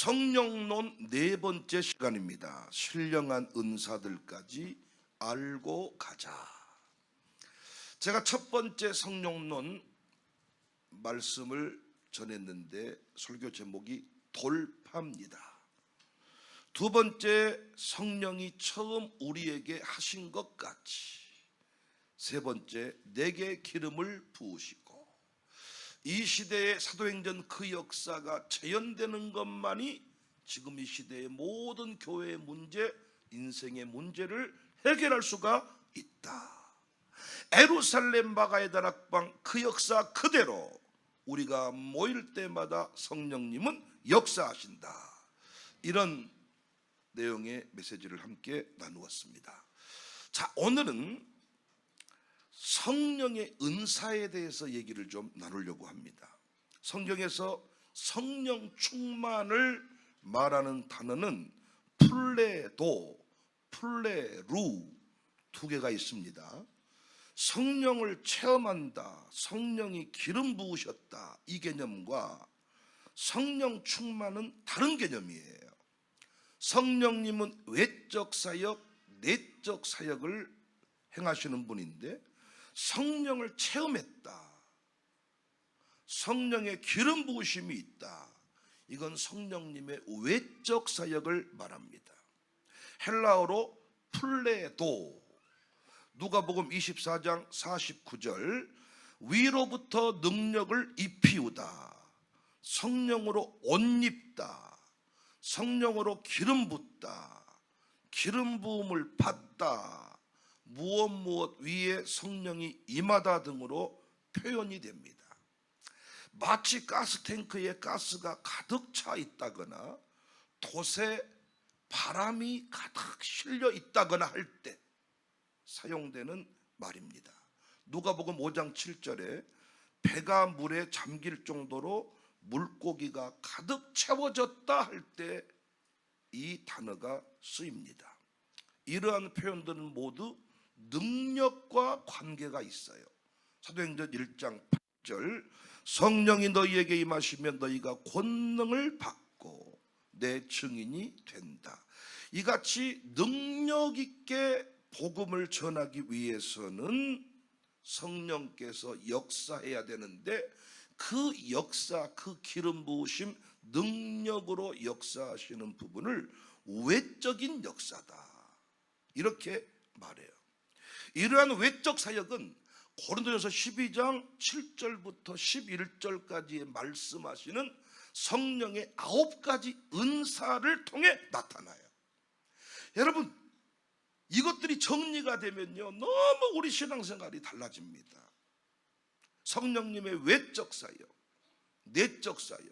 성령론 네 번째 시간입니다. 신령한 은사들까지 알고 가자. 제가 첫 번째 성령론 말씀을 전했는데 설교 제목이 돌파입니다. 두 번째, 성령이 처음 우리에게 하신 것 같이. 세 번째, 내게 기름을 부으시고. 이 시대의 사도행전 그 역사가 재현되는 것만이 지금 이 시대의 모든 교회의 문제, 인생의 문제를 해결할 수가 있다. 예루살렘 마가의 다락방 그 역사 그대로 우리가 모일 때마다 성령님은 역사하신다. 이런 내용의 메시지를 함께 나누었습니다. 자, 오늘은 성령의 은사에 대해서 얘기를 좀 나누려고 합니다. 성경에서 성령 충만을 말하는 단어는 플레도, 플레루 두 개가 있습니다. 성령을 체험한다, 성령이 기름 부으셨다, 이 개념과 성령 충만은 다른 개념이에요. 성령님은 외적 사역, 내적 사역을 행하시는 분인데 성령을 체험했다, 성령의 기름 부으심이 있다, 이건 성령님의 외적 사역을 말합니다. 헬라어로 플레도, 누가복음 24장 49절, 위로부터 능력을 입히우다, 성령으로 옷 입다, 성령으로 기름 붓다, 기름 부음을 받다, 무엇 위에 성령이 임하다 등으로 표현이 됩니다. 마치 가스탱크에 가스가 가득 차 있다거나 돛에 바람이 가득 실려 있다거나 할 때 사용되는 말입니다. 누가복음 5장 7절에 배가 물에 잠길 정도로 물고기가 가득 채워졌다 할 때 이 단어가 쓰입니다. 이러한 표현들은 모두 능력과 관계가 있어요. 사도행전 1장 8절, 성령이 너희에게 임하시면 너희가 권능을 받고 내 증인이 된다. 이같이 능력 있게 복음을 전하기 위해서는 성령께서 역사해야 되는데 그 역사, 그 기름 부으심, 능력으로 역사하시는 부분을 외적인 역사다, 이렇게 말해요. 이러한 외적 사역은 고린도전서 12장 7절부터 11절까지의 말씀하시는 성령의 9가지 은사를 통해 나타나요. 여러분, 이것들이 정리가 되면요, 너무 우리 신앙생활이 달라집니다. 성령님의 외적 사역, 내적 사역.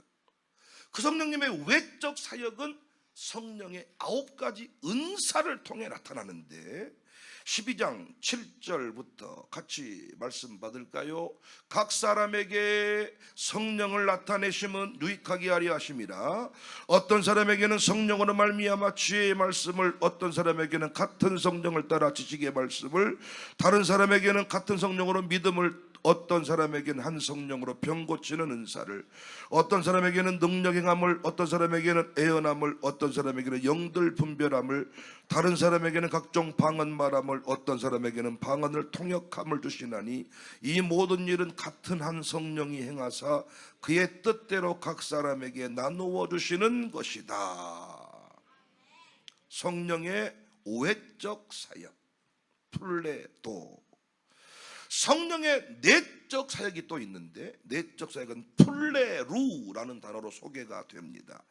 그 성령님의 외적 사역은 성령의 9가지 은사를 통해 나타나는데 12장 7절부터 같이 말씀 받을까요? 각 사람에게 성령을 나타내심은 유익하게 하려 하심이라. 어떤 사람에게는 성령으로 말미암아 지혜의 말씀을, 어떤 사람에게는 같은 성령을 따라 지식의 말씀을, 다른 사람에게는 같은 성령으로 믿음을, 어떤 사람에게는 한 성령으로 병 고치는 은사를, 어떤 사람에게는 능력 행함을, 어떤 사람에게는 애언함을, 어떤 사람에게는 영들 분별함을, 다른 사람에게는 각종 방언 말함을, 어떤 사람에게는 방언을 통역함을 주시나니 이 모든 일은 같은 한 성령이 행하사 그의 뜻대로 각 사람에게 나누어 주시는 것이다. 성령의 외적 사역, 플레도. 성령의 내적 사역이 또 있는데 내적 사역은 플레루라는 단어로 소개가 됩니다.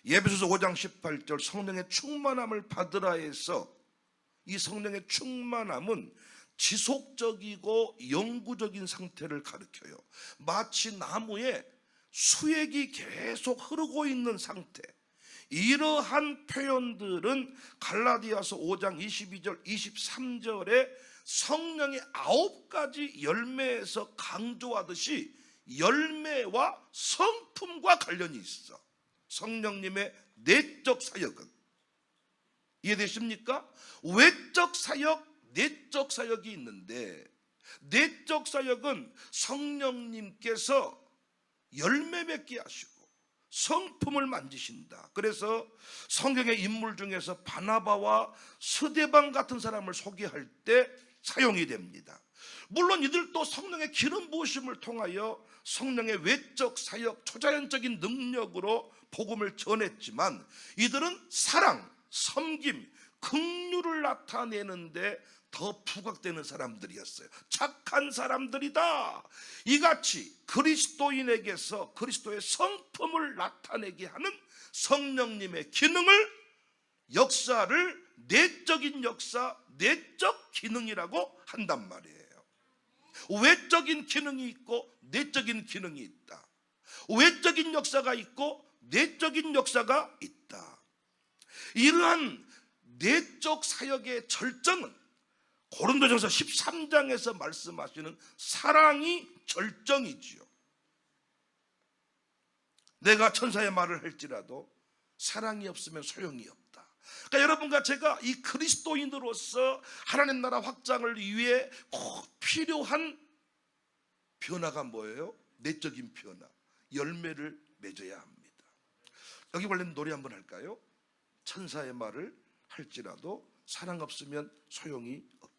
에베소서 5장 18절, 성령의 충만함을 받으라 해서 이 성령의 충만함은 지속적이고 영구적인 상태를 가리켜요. 마치 나무에 수액이 계속 흐르고 있는 상태. 이러한 표현들은 갈라디아서 5장 22절 23절에 성령의 9가지 열매에서 강조하듯이 열매와 성품과 관련이 있어. 성령님의 내적 사역은, 이해되십니까? 외적 사역, 내적 사역이 있는데 내적 사역은 성령님께서 열매 맺게 하시고 성품을 만지신다. 그래서 성경의 인물 중에서 바나바와 스데반 같은 사람을 소개할 때 사용이 됩니다. 물론 이들도 성령의 기름 부으심을 통하여 성령의 외적 사역, 초자연적인 능력으로 복음을 전했지만 이들은 사랑, 섬김, 긍휼을 나타내는데 더 부각되는 사람들이었어요. 착한 사람들이다. 이같이 그리스도인에게서 그리스도의 성품을 나타내게 하는 성령님의 기능을, 역사를 내적인 역사, 내적 기능이라고 한단 말이에요. 외적인 기능이 있고 내적인 기능이 있다. 외적인 역사가 있고 내적인 역사가 있다. 이러한 내적 사역의 절정은 고린도전서 13장에서 말씀하시는 사랑이 절정이지요. 내가 천사의 말을 할지라도 사랑이 없으면 소용이 없다. 그러니까 여러분과 제가 이 그리스도인으로서 하나님 나라 확장을 위해 꼭 필요한 변화가 뭐예요? 내적인 변화, 열매를 맺어야 합니다. 여기 관련 노래 한번 할까요? 천사의 말을 할지라도 사랑 없으면 소용이 없다.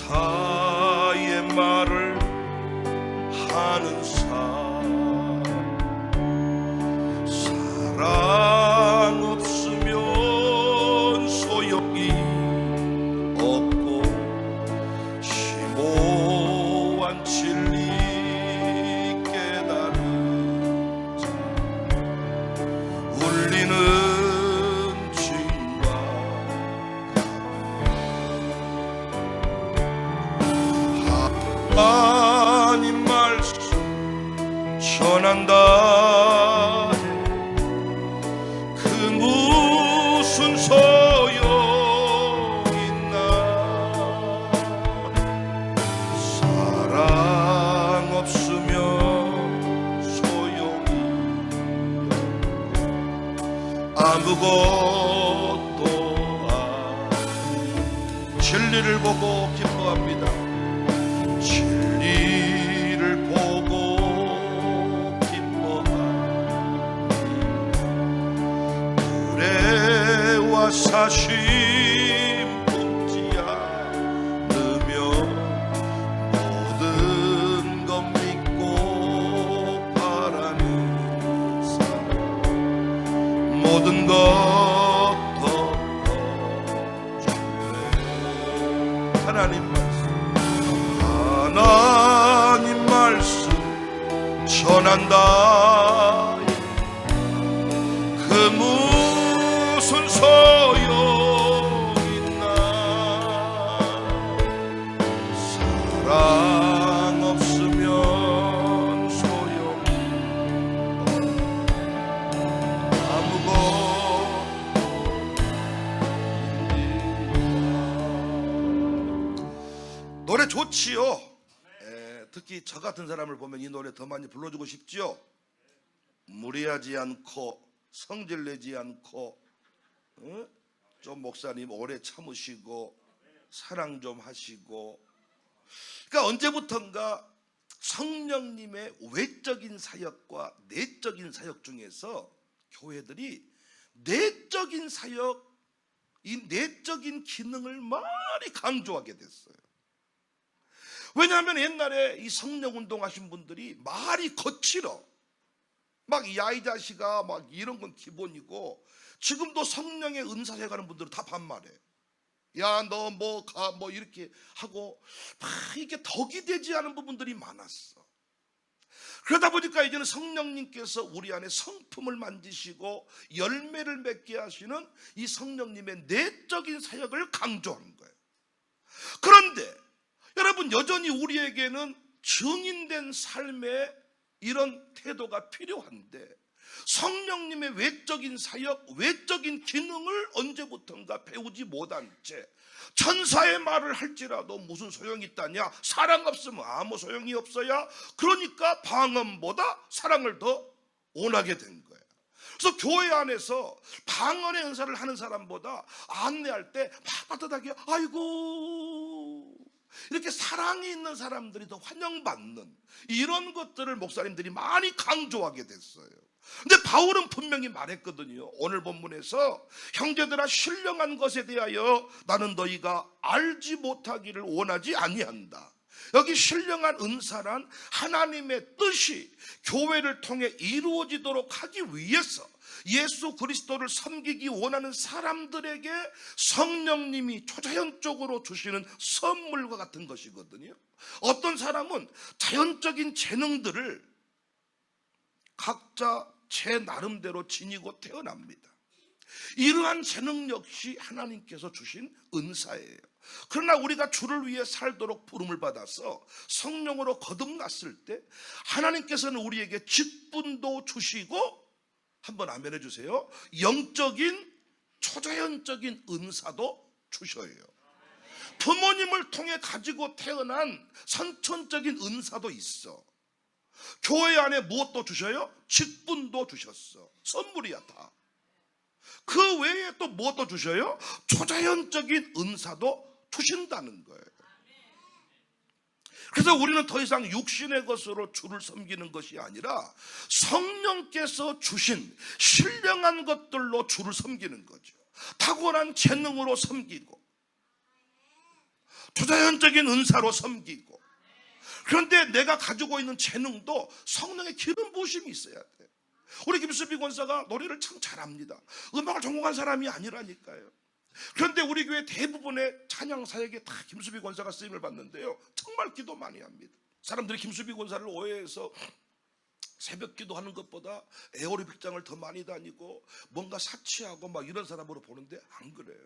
천사의 말을 하는 사랑 없으면 소용이 없고 심오한 진리 깨달은 자 울리는 징과 하나님 말씀 전한다. 그 무슨 소용 있나. 사랑 없으면 소용이 아무것도 진리를 보고 기뻐합니다. 진리를 보고 사심 품지 않으며 모든 것 믿고 바라는 사람 모든 것 덮어주네. 하나님 말씀 전한다. 그 무슨 소용 있나. 사랑 없으면 소용이 아무것도 노래 좋지요. 특히 저 같은 사람을 보면 이 노래 더 많이 불러주고 싶지요. 무리하지 않고 성질 내지 않고 좀 목사님 오래 참으시고 사랑 좀 하시고. 그러니까 언제부턴가 성령님의 외적인 사역과 내적인 사역 중에서 교회들이 내적인 사역, 이 내적인 기능을 많이 강조하게 됐어요. 왜냐하면 옛날에 이 성령 운동하신 분들이 말이 거칠어. 막 야 이 자식아 막 이런 건 기본이고, 지금도 성령의 은사에 가는 분들은 다 반말해. 야 너 뭐 가 뭐 이렇게 하고 막 이게 덕이 되지 않은 부분들이 많았어. 그러다 보니까 이제는 성령님께서 우리 안에 성품을 만지시고 열매를 맺게 하시는 이 성령님의 내적인 사역을 강조한 거예요. 그런데 여러분, 여전히 우리에게는 증인된 삶의 이런 태도가 필요한데, 성령님의 외적인 사역, 외적인 기능을 언제부턴가 배우지 못한 채 천사의 말을 할지라도 무슨 소용이 있다냐, 사랑 없으면 아무 소용이 없어야, 그러니까 방언보다 사랑을 더 원하게 된 거예요. 그래서 교회 안에서 방언의 은사를 하는 사람보다 안내할 때 막 따뜻하게 아이고 이렇게 사랑이 있는 사람들이 더 환영받는 이런 것들을 목사님들이 많이 강조하게 됐어요. 근데 바울은 분명히 말했거든요. 오늘 본문에서 형제들아 신령한 것에 대하여 나는 너희가 알지 못하기를 원하지 아니한다. 여기 신령한 은사란 하나님의 뜻이 교회를 통해 이루어지도록 하기 위해서 예수 그리스도를 섬기기 원하는 사람들에게 성령님이 초자연적으로 주시는 선물과 같은 것이거든요. 어떤 사람은 자연적인 재능들을 각자 제 나름대로 지니고 태어납니다. 이러한 재능 역시 하나님께서 주신 은사예요. 그러나 우리가 주를 위해 살도록 부름을 받아서 성령으로 거듭났을 때 하나님께서는 우리에게 직분도 주시고, 한번 아멘 해주세요, 영적인 초자연적인 은사도 주셔요. 부모님을 통해 가지고 태어난 선천적인 은사도 있어. 교회 안에 무엇도 주셔요? 직분도 주셨어. 선물이야 다. 그 외에 또 무엇도 주셔요? 초자연적인 은사도 주신다는 거예요. 그래서 우리는 더 이상 육신의 것으로 주를 섬기는 것이 아니라 성령께서 주신 신령한 것들로 주를 섬기는 거죠. 탁월한 재능으로 섬기고 초자연적인 은사로 섬기고. 그런데 내가 가지고 있는 재능도 성령의 기름 부으심이 있어야 돼. 우리 김수비 권사가 노래를 참 잘합니다. 음악을 전공한 사람이 아니라니까요. 그런데 우리 교회 대부분의 찬양 사역에 다 김수비 권사가 쓰임을 받는데요, 정말 기도 많이 합니다. 사람들이 김수비 권사를 오해해서 새벽 기도하는 것보다 에어로빅장을 더 많이 다니고 뭔가 사치하고 막 이런 사람으로 보는데 안 그래요.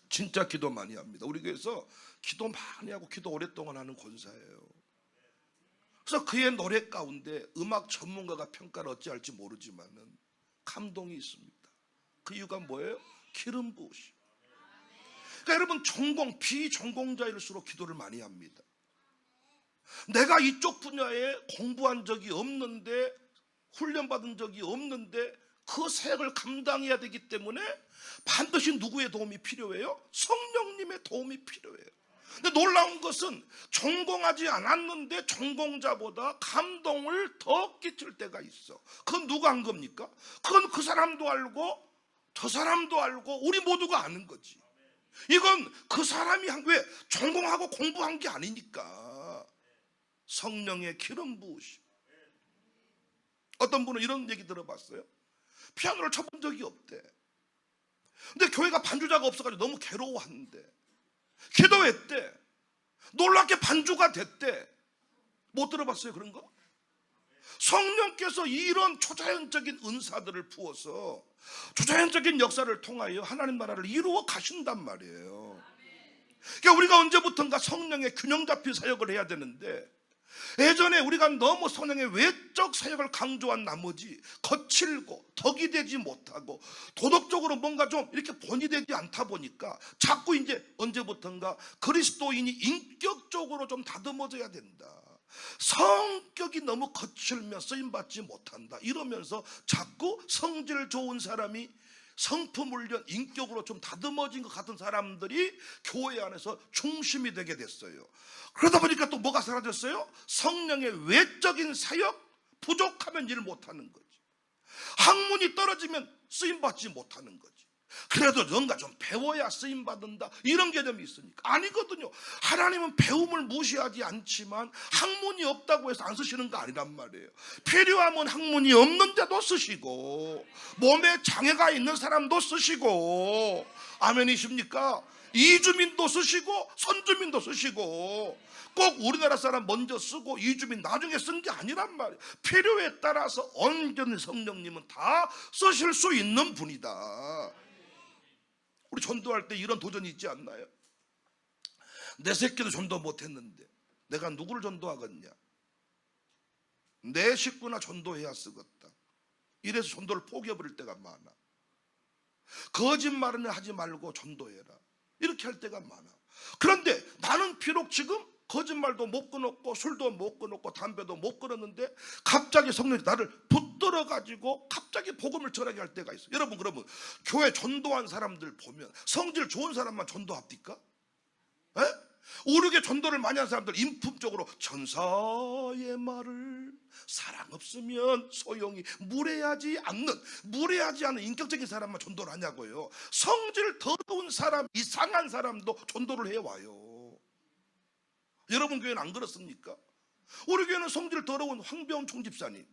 진짜 기도 많이 합니다. 우리 교회에서 기도 많이 하고 기도 오랫동안 하는 권사예요. 그래서 그의 노래 가운데 음악 전문가가 평가를 어찌할지 모르지만은 감동이 있습니다. 그 이유가 뭐예요? 기름 부으심. 그러니까 여러분, 전공 비전공자일수록 기도를 많이 합니다. 내가 이쪽 분야에 공부한 적이 없는데, 훈련받은 적이 없는데 그 사역을 감당해야 되기 때문에 반드시 누구의 도움이 필요해요? 성령님의 도움이 필요해요. 근데 놀라운 것은 전공하지 않았는데 전공자보다 감동을 더 끼칠 때가 있어. 그건 누가 한 겁니까? 그건 그 사람도 알고 저 사람도 알고 우리 모두가 아는 거지. 이건 그 사람이 한, 왜? 전공하고 공부한 게 아니니까. 성령의 기름 부으심. 어떤 분은 이런 얘기 들어봤어요. 피아노를 쳐본 적이 없대. 근데 교회가 반주자가 없어가지고 너무 괴로워하는데 기도했대. 놀랍게 반주가 됐대. 못 들어봤어요 그런 거? 성령께서 이런 초자연적인 은사들을 부어서 초자연적인 역사를 통하여 하나님 나라를 이루어 가신단 말이에요. 그러니까 우리가 언제부턴가 성령의 균형 잡힌 사역을 해야 되는데, 예전에 우리가 너무 성령의 외적 사역을 강조한 나머지 거칠고 덕이 되지 못하고 도덕적으로 뭔가 좀 이렇게 본이 되지 않다 보니까 자꾸 이제 언제부턴가 그리스도인이 인격적으로 좀 다듬어져야 된다, 성격이 너무 거칠면 쓰임받지 못한다 이러면서 자꾸 성질 좋은 사람이 성품 훈련, 인격으로 좀 다듬어진 것 같은 사람들이 교회 안에서 중심이 되게 됐어요. 그러다 보니까 또 뭐가 사라졌어요? 성령의 외적인 사역, 부족하면 일 못하는 거지. 학문이 떨어지면 쓰임받지 못하는 거지. 그래도 뭔가 좀 배워야 쓰임받는다 이런 개념이 있으니까. 아니거든요. 하나님은 배움을 무시하지 않지만 학문이 없다고 해서 안 쓰시는 거 아니란 말이에요. 필요하면 학문이 없는 자도 쓰시고 몸에 장애가 있는 사람도 쓰시고, 아멘이십니까? 이주민도 쓰시고 선주민도 쓰시고, 꼭 우리나라 사람 먼저 쓰고 이주민 나중에 쓴 게 아니란 말이에요. 필요에 따라서 온전히 성령님은 다 쓰실 수 있는 분이다. 우리 전도할 때 이런 도전이 있지 않나요? 내 새끼도 전도 못했는데 내가 누구를 전도하겠냐? 내 식구나 전도해야 쓰겠다. 이래서 전도를 포기해버릴 때가 많아. 거짓말은 하지 말고 전도해라 이렇게 할 때가 많아. 그런데 나는 비록 지금 거짓말도 못 끊었고 술도 못 끊었고 담배도 못 끊었는데 갑자기 성령이 나를 붙들어가지고 갑자기 복음을 전하게 할 때가 있어요. 여러분, 그러면 교회 전도한 사람들 보면 성질 좋은 사람만 전도합니까? 에? 오르게 전도를 많이 한 사람들 인품적으로 천사의 말을 사랑 없으면 소용이 무례하지 않는 인격적인 사람만 전도를 하냐고요. 성질 더러운 사람, 이상한 사람도 전도를 해와요. 여러분 교회는 안 그렇습니까? 우리 교회는 성질 더러운 황병 총집사님,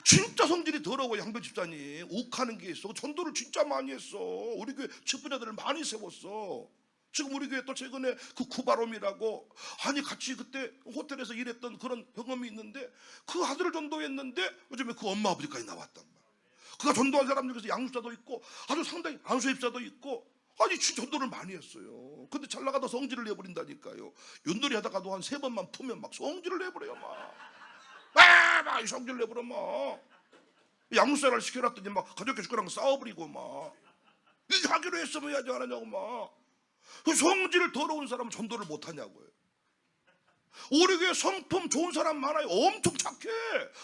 진짜 성질이 더러워요. 황병 집사님 욱하는 게 있어. 전도를 진짜 많이 했어. 우리 교회 직분자들을 많이 세웠어. 지금 우리 교회 또 최근에 그 구바롬이라고, 아니 같이 그때 호텔에서 일했던 그런 경험이 있는데 그 아들을 전도했는데 요즘에 그 엄마 아버지까지 나왔단 말이야. 그가 전도한 사람 중에서 양육사도 있고 아주 상당히 안수입사도 있고, 아니 진짜 전도를 많이 했어요. 근데 잘 나가다 성질을 내버린다니까요. 윷놀이 하다가도 한 3번만 푸면 막 성질을 내버려요. 막 성질을 내버려. 막 양육사를 시켜놨더니 막 가족교 식구랑 싸워버리고 막 이렇게 하기로 했으면 해야지 안 하냐고 막. 그 성질 더러운 사람은 전도를 못하냐고요. 우리 교회 성품 좋은 사람 많아요. 엄청 착해.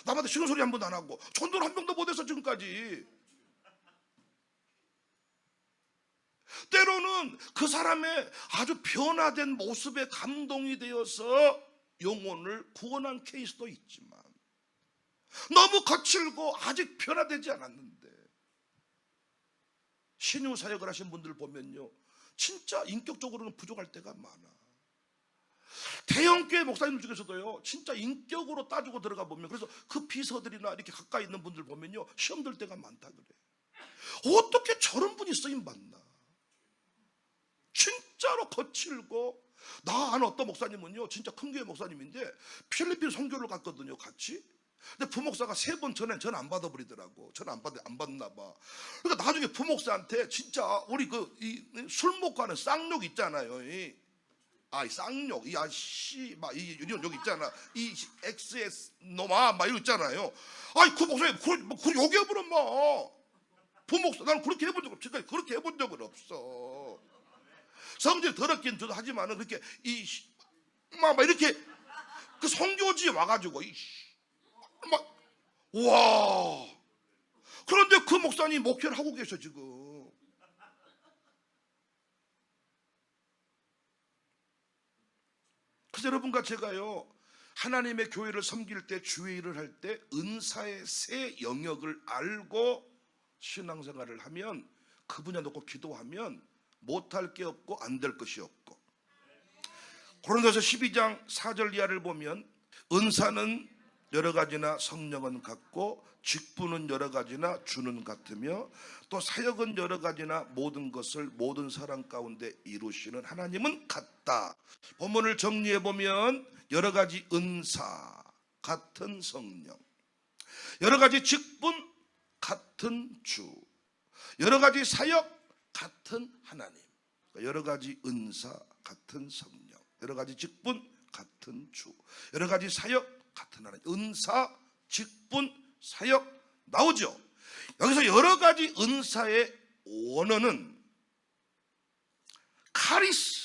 남한테 싫은 소리 한 번도 안 하고 전도를 한 명도 못해서 지금까지. 때로는 그 사람의 아주 변화된 모습에 감동이 되어서 영혼을 구원한 케이스도 있지만, 너무 거칠고 아직 변화되지 않았는데 신유 사역을 하신 분들 보면요, 진짜 인격적으로는 부족할 때가 많아. 대형교회 목사님들 중에서도요, 진짜 인격으로 따지고 들어가 보면, 그래서 그 비서들이나 이렇게 가까이 있는 분들 보면요, 시험 들 때가 많다 그래. 어떻게 저런 분이 쓰임 받나? 진짜로 거칠고. 나 아는 어떤 목사님은요, 진짜 큰 교회 목사님인데 필리핀 선교를 갔거든요, 같이. 근데 부목사가 3번 전에 전화 안 받아버리더라고. 전화 안 받나 봐. 그러니까 나중에 부목사한테 진짜 우리 술 먹고 하는 쌍욕 있잖아요. 이 쌍욕, 이런 욕 있잖아. 이 XS 노마 막 이거 있잖아요. 그 목사님 그걸 욕해버려 막. 부목사, 나는 그렇게 해본 적 없어. 지금까지 그렇게 해본 적은 없어. 성질 더럽긴 하지만은 그렇게 막 이렇게 그 선교지에 와가지고 와. 그런데 그 목사님 목회를 하고 계셔 지금. 그래서 여러분과 제가요, 하나님의 교회를 섬길 때, 주의 일을 할 때 은사의 새 영역을 알고 신앙생활을 하면, 그 분야 놓고 기도하면 못할 게 없고 안 될 것이 없고. 고린도서 12장 4절 이하를 보면, 은사는 여러 가지나 성령은 같고, 직분은 여러 가지나 주는 같으며, 또 사역은 여러 가지나 모든 것을 모든 사람 가운데 이루시는 하나님은 같다. 본문을 정리해 보면, 여러 가지 은사 같은 성령, 여러 가지 직분 같은 주, 여러 가지 사역 같은 하나님. 여러 가지 은사 같은 성령, 여러 가지 직분 같은 주, 여러 가지 사역 같은 하나님. 은사, 직분, 사역 나오죠. 여기서 여러 가지 은사의 원어는 카리스,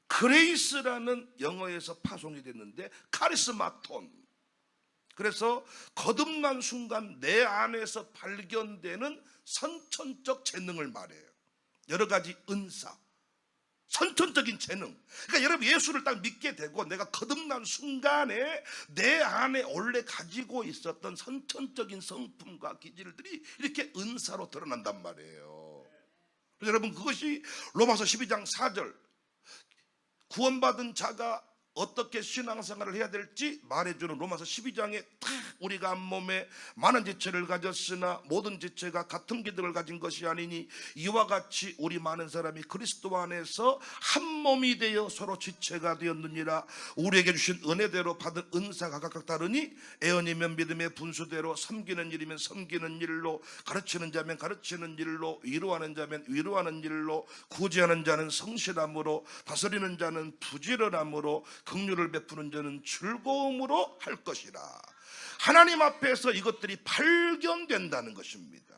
그레이스라는 영어에서 파송이 됐는데, 카리스마톤. 그래서 거듭난 순간 내 안에서 발견되는 선천적 재능을 말해요. 여러 가지 은사, 선천적인 재능. 그러니까 여러분, 예수를 딱 믿게 되고 내가 거듭난 순간에 내 안에 원래 가지고 있었던 선천적인 성품과 기질들이 이렇게 은사로 드러난단 말이에요. 그래서 여러분, 그것이 로마서 12장 4절, 구원받은 자가 어떻게 신앙생활을 해야 될지 말해주는 로마서 12장에 딱 우리가 한 몸에 많은 지체를 가졌으나 모든 지체가 같은 기능을 가진 것이 아니니 이와 같이 우리 많은 사람이 그리스도 안에서 한 몸이 되어 서로 지체가 되었느니라. 우리에게 주신 은혜대로 받은 은사가 각각 다르니 애언이면 믿음의 분수대로, 섬기는 일이면 섬기는 일로, 가르치는 자면 가르치는 일로, 위로하는 자면 위로하는 일로, 구제하는 자는 성실함으로, 다스리는 자는 부지런함으로, 긍휼을 베푸는 자는 즐거움으로 할 것이라. 하나님 앞에서 이것들이 발견된다는 것입니다.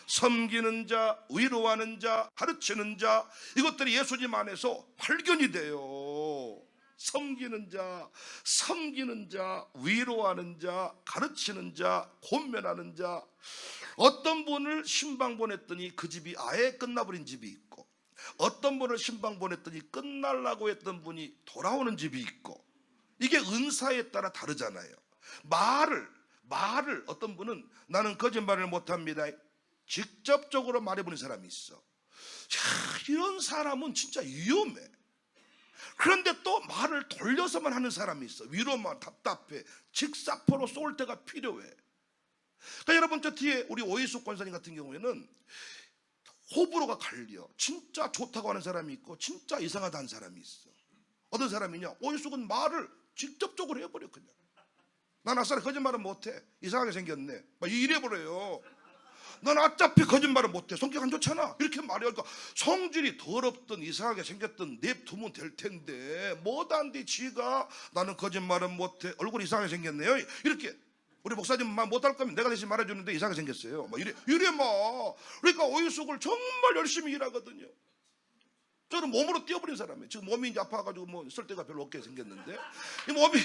섬기는 자, 위로하는 자, 가르치는 자, 이것들이 예수님 안에서 발견이 돼요. 섬기는 자, 섬기는 자, 위로하는 자, 가르치는 자, 권면하는 자. 어떤 분을 신방 보냈더니 그 집이 아예 끝나버린 집이 있고, 어떤 분을 신방 보냈더니 끝날라고 했던 분이 돌아오는 집이 있고, 이게 은사에 따라 다르잖아요. 말을 어떤 분은 나는 거짓말을 못합니다, 직접적으로 말해보는 사람이 있어. 이런 사람은 진짜 위험해. 그런데 또 말을 돌려서만 하는 사람이 있어. 위로만, 답답해, 직사포로 쏠 때가 필요해. 그러니까 여러분, 저 뒤에 우리 오이숙 권사님 같은 경우에는 호불호가 갈려. 진짜 좋다고 하는 사람이 있고 진짜 이상하다 하는 사람이 있어. 어떤 사람이냐, 오이숙은 말을 직접적으로 해버려. 그냥 난 아싸리 거짓말은 못해, 이상하게 생겼네, 막 이래버려요. 난 어차피 거짓말은 못해, 성격 안 좋잖아, 이렇게 말해요. 성질이 더럽든 이상하게 생겼든 냅두면 될 텐데 뭐단지 지가 나는 거짓말은 못해, 얼굴이 이상하게 생겼네요, 이렇게. 우리 목사님 막 못할 거면 내가 대신 말해주는데 이상하게 생겼어요, 막 이래 막. 그러니까 오이숙을 정말 열심히 일하거든요. 저는 몸으로 뛰어버린 사람이에요. 지금 몸이 이제 아파가지고 뭐 쓸 데가 별로 없게 생겼는데, 이 몸이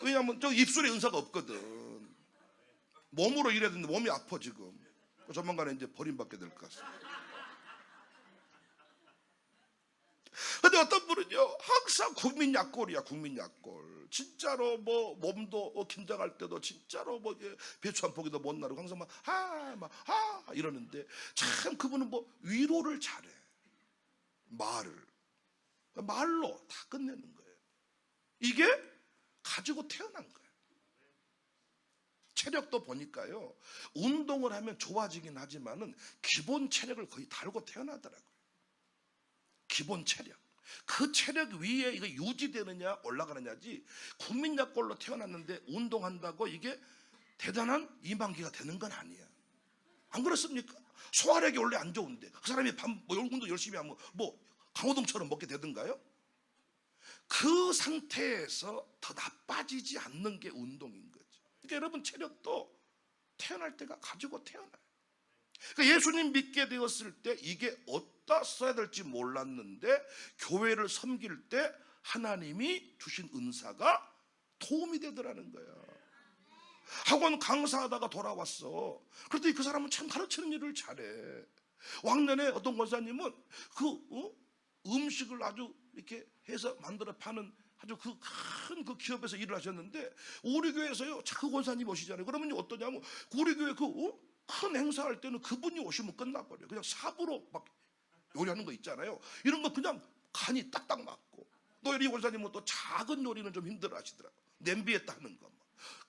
왜냐하면 저 입술에 은사가 없거든. 몸으로 일해야 되는데 몸이 아파 지금. 조만간에 이제 버림받게 될 것 같습니다. 근데 어떤 분은요, 항상 국민 약골이야, 국민 약골. 진짜로 뭐 몸도 긴장할 때도 진짜로 뭐 배추 한 포기도 못 나르고 항상 막 이러는데, 참 그분은 뭐 위로를 잘해. 말로 다 끝내는 거예요. 이게 가지고 태어난 거예요. 체력도 보니까요, 운동을 하면 좋아지긴 하지만은 기본 체력을 거의 달고 태어나더라고요. 기본 체력. 그 체력 위에 이거 유지되느냐 올라가느냐지, 국민약골로 태어났는데 운동한다고 이게 대단한 이만기가 되는 건 아니야. 안 그렇습니까? 소화력이 원래 안 좋은데 그 사람이 운동 열심히 하면 뭐 강호동처럼 먹게 되던가요? 그 상태에서 더 나빠지지 않는 게 운동인 거죠. 그러니까 여러분, 체력도 태어날 때가 가지고 태어나요. 그러니까 예수님 믿게 되었을 때 이게 어디다 써야 될지 몰랐는데 교회를 섬길 때 하나님이 주신 은사가 도움이 되더라는 거예요. 학원 강사하다가 돌아왔어. 그랬더니 그 사람은 참 가르치는 일을 잘해. 왕년에 어떤 권사님은 음식을 아주 이렇게 해서 만들어 파는 아주 큰 기업에서 일을 하셨는데, 우리 교회에서요, 그 권사님 오시잖아요. 그러면 어떠냐면 우리 교회 큰 행사할 때는 그분이 오시면 끝나버려요. 그냥 삽으로 막 요리하는 거 있잖아요. 이런 거 그냥 간이 딱딱 맞고. 또 우리 권사님은 또 작은 요리는 좀 힘들어 하시더라고요. 냄비에다 하는 거,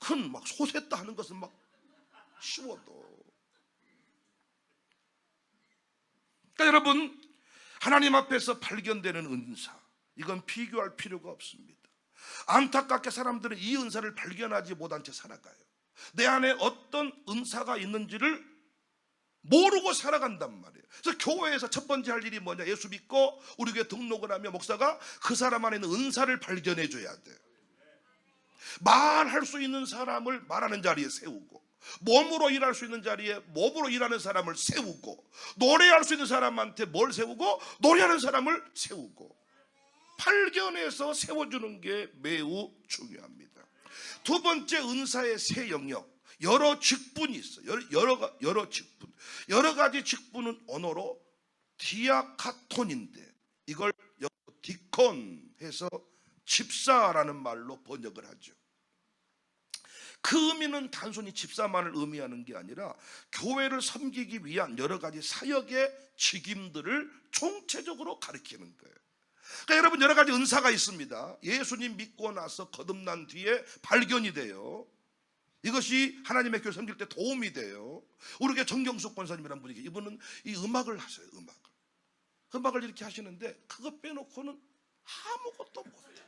큰 막 솥에다 하는 것은 막 쉬워도. 그러니까 여러분, 하나님 앞에서 발견되는 은사, 이건 비교할 필요가 없습니다. 안타깝게 사람들은 이 은사를 발견하지 못한 채 살아가요. 내 안에 어떤 은사가 있는지를 모르고 살아간단 말이에요. 그래서 교회에서 첫 번째 할 일이 뭐냐, 예수 믿고 우리 교회 등록을 하면 목사가 그 사람 안에 있는 은사를 발견해 줘야 돼요. 말할 수 있는 사람을 말하는 자리에 세우고, 몸으로 일할 수 있는 자리에 몸으로 일하는 사람을 세우고, 노래할 수 있는 사람한테 뭘 세우고, 노래하는 사람을 세우고, 발견해서 세워주는 게 매우 중요합니다. 두 번째, 은사의 세 영역, 여러 직분이 있어요. 여러 직분. 여러 가지 직분은 언어로 디아카톤인데 이걸 디콘 해서 집사라는 말로 번역을 하죠. 그 의미는 단순히 집사만을 의미하는 게 아니라 교회를 섬기기 위한 여러 가지 사역의 직임들을 총체적으로 가리키는 거예요. 그러니까 여러분, 여러 가지 은사가 있습니다. 예수님 믿고 나서 거듭난 뒤에 발견이 돼요. 이것이 하나님의 교회 섬길 때 도움이 돼요. 우리 교회 정경숙 권사님이라는 분이, 이분은 이 음악을 하세요. 음악을 이렇게 하시는데 그거 빼놓고는 아무것도 못해.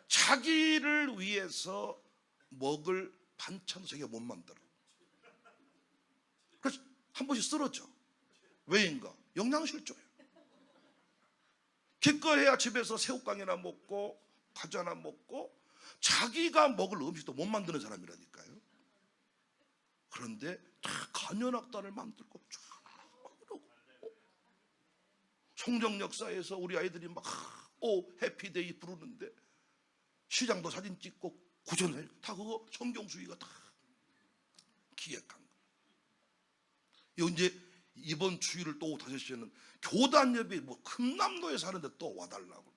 자기를 위해서 먹을 반찬 자기가 못 만들어. 그래서 한 번씩 쓰러져. 왜인가? 영양실조예요. 기껏해야 집에서 새우깡이나 먹고 과자나 먹고 자기가 먹을 음식도 못 만드는 사람이라니까요. 그런데 다 간현악단을 만들고 쫙 그러고, 송정 역사에서 우리 아이들이 막 오 해피데이 부르는데 시장도 사진 찍고 구전 다 그거 성경수위가 다 기획한 거. 이제 이번 주일을 또 5시에는 교단협이 뭐 금남로에 사는데 또 와달라고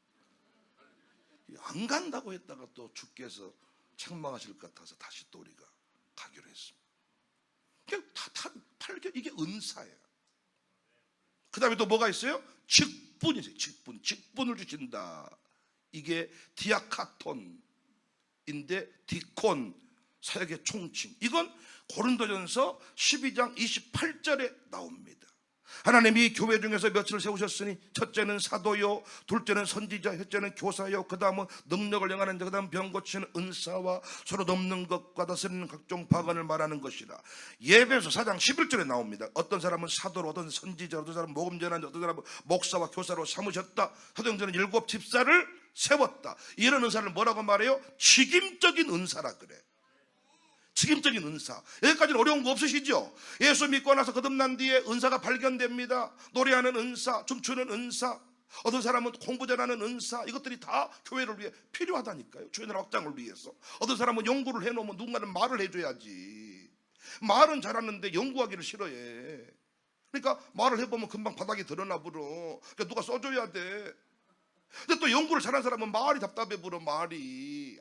안 간다고 했다가 또 주께서 책망하실 것 같아서 다시 또 우리가 가기로 했습니다. 그냥 다 팔겨. 이게 은사예요. 그 다음에 또 뭐가 있어요? 직분이세요. 직분을 주신다. 이게 디아카톤인데 디콘 사역의 총칭. 이건 고린도전서 12장 28절에 나옵니다. 하나님이 교회 중에서 몇을 세우셨으니 첫째는 사도요, 둘째는 선지자, 셋째는 교사요, 그 다음은 능력을 행하는 자, 그 다음 병 고치는 은사와 서로 돕는 것과 다스리는 각종 박언을 말하는 것이라. 예배서 4장 11절에 나옵니다. 어떤 사람은 사도로, 어떤 선지자로, 어떤 사람은 복음 전환자, 어떤 사람은 목사와 교사로 삼으셨다. 사도행전은 7 집사를 세웠다. 이런 은사를 뭐라고 말해요? 직임적인 은사라 그래. 직임적인 은사. 여기까지는 어려운 거 없으시죠? 예수 믿고 나서 거듭난 뒤에 은사가 발견됩니다. 노래하는 은사, 춤추는 은사, 어떤 사람은 공부 잘하는 은사, 이것들이 다 교회를 위해 필요하다니까요. 교회 나라 확장을 위해서. 어떤 사람은 연구를 해놓으면 누군가는 말을 해줘야지. 말은 잘하는데 연구하기를 싫어해. 그러니까 말을 해보면 금방 바닥에 드러나 버려. 그러니까 누가 써줘야 돼. 근데 또 연구를 잘하는 사람은 말이 답답해 불어. 말이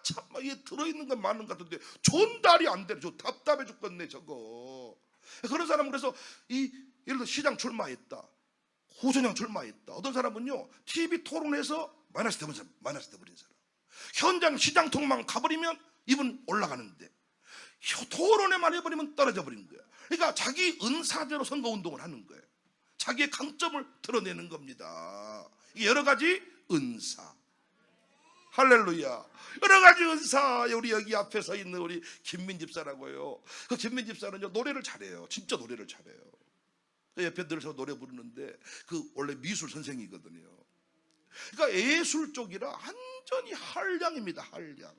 참 이게 들어있는 건 많은 것 같은데 전달이 안 돼. 저 답답해 죽겠네 저거. 그런 사람은 그래서 예를 들어 시장 출마했다, 후선양 출마했다. 어떤 사람은요 TV 토론에서 마이너스 돼버린 사람. 현장 시장 통만 가버리면 이분 올라가는데 토론에만 해버리면 떨어져 버린 거야. 그러니까 자기 은사대로 선거운동을 하는 거예요. 자기의 강점을 드러내는 겁니다. 이게 여러 가지 은사. 할렐루야. 여러 가지 은사. 우리 여기 앞에 서 있는 우리 김민 집사라고요. 그 김민 집사는요 노래를 잘해요. 진짜 노래를 잘해요. 옆에 들어서 노래 부르는데 그 원래 미술 선생이거든요. 그러니까 예술 쪽이라 완전히 한량입니다. 한량.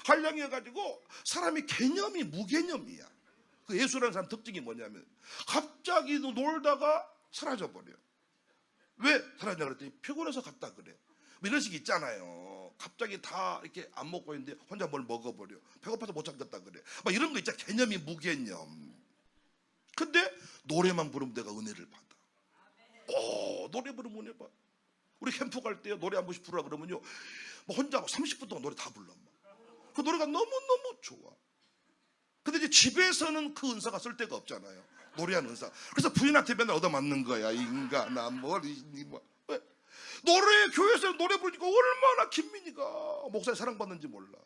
한량이어가지고 사람이 개념이 무개념이야. 그 예술하는 사람 특징이 뭐냐면 갑자기 놀다가 사라져버려. 왜 사라지냐 그랬더니 피곤해서 갔다 그래. 뭐 이런 식 있잖아요. 갑자기 다 이렇게 안 먹고 있는데 혼자 뭘 먹어버려. 배고파서 못 참겠다 그래. 막 이런 거 있잖아. 개념이 무개념. 근데 노래만 부르면 내가 은혜를 받아. 노래 부르면 은혜 받아. 우리 캠프 갈 때 노래 한 번씩 부르라 그러면요 뭐 혼자 30분 동안 노래 다 불러. 그 노래가 너무너무 좋아. 근데 이제 집에서는 그 은사가 쓸 데가 없잖아요. 노래하는 은사. 그래서 부인한테 맨날 얻어맞는 거야. 인간아 뭐. 왜? 노래 교회에서 노래 부르니까 얼마나 김민희가 목사의 사랑받는지 몰라.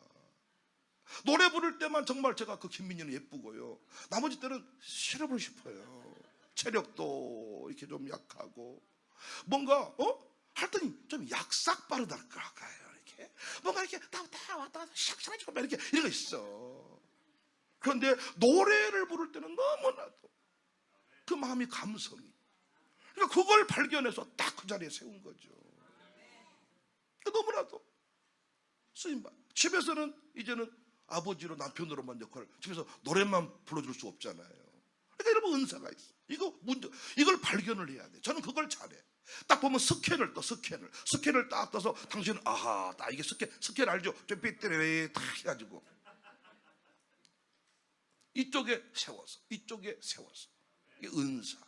노래 부를 때만 정말 제가 그 김민희는 예쁘고요. 나머지 때는 싫어버리고 싶어요. 체력도 이렇게 좀 약하고 뭔가 하더니 좀 약삭 빠르달까요. 이렇게 뭔가 이렇게 다 왔다 갔다 샥샥하고 이렇게 이런 거 있어. 그런데 노래를 부를 때는 너무나도 그 마음이 감성이. 그러니까 그걸 발견해서 딱 그 자리에 세운 거죠. 너무나도 쓰임받. 집에서는 이제는 아버지로 남편으로만 역할을. 집에서 노래만 불러줄 수 없잖아요. 그러니까 여러분 은사가 있어. 이걸 발견을 해야 돼. 저는 그걸 잘해. 딱 보면 스캔을 떠. 스캔을 딱 떠서 당신은 아하 딱 이게 스캔 알죠? 좀 삐뚤이 딱 해가지고 이쪽에 세워서 이쪽에 세워서 이게 은사.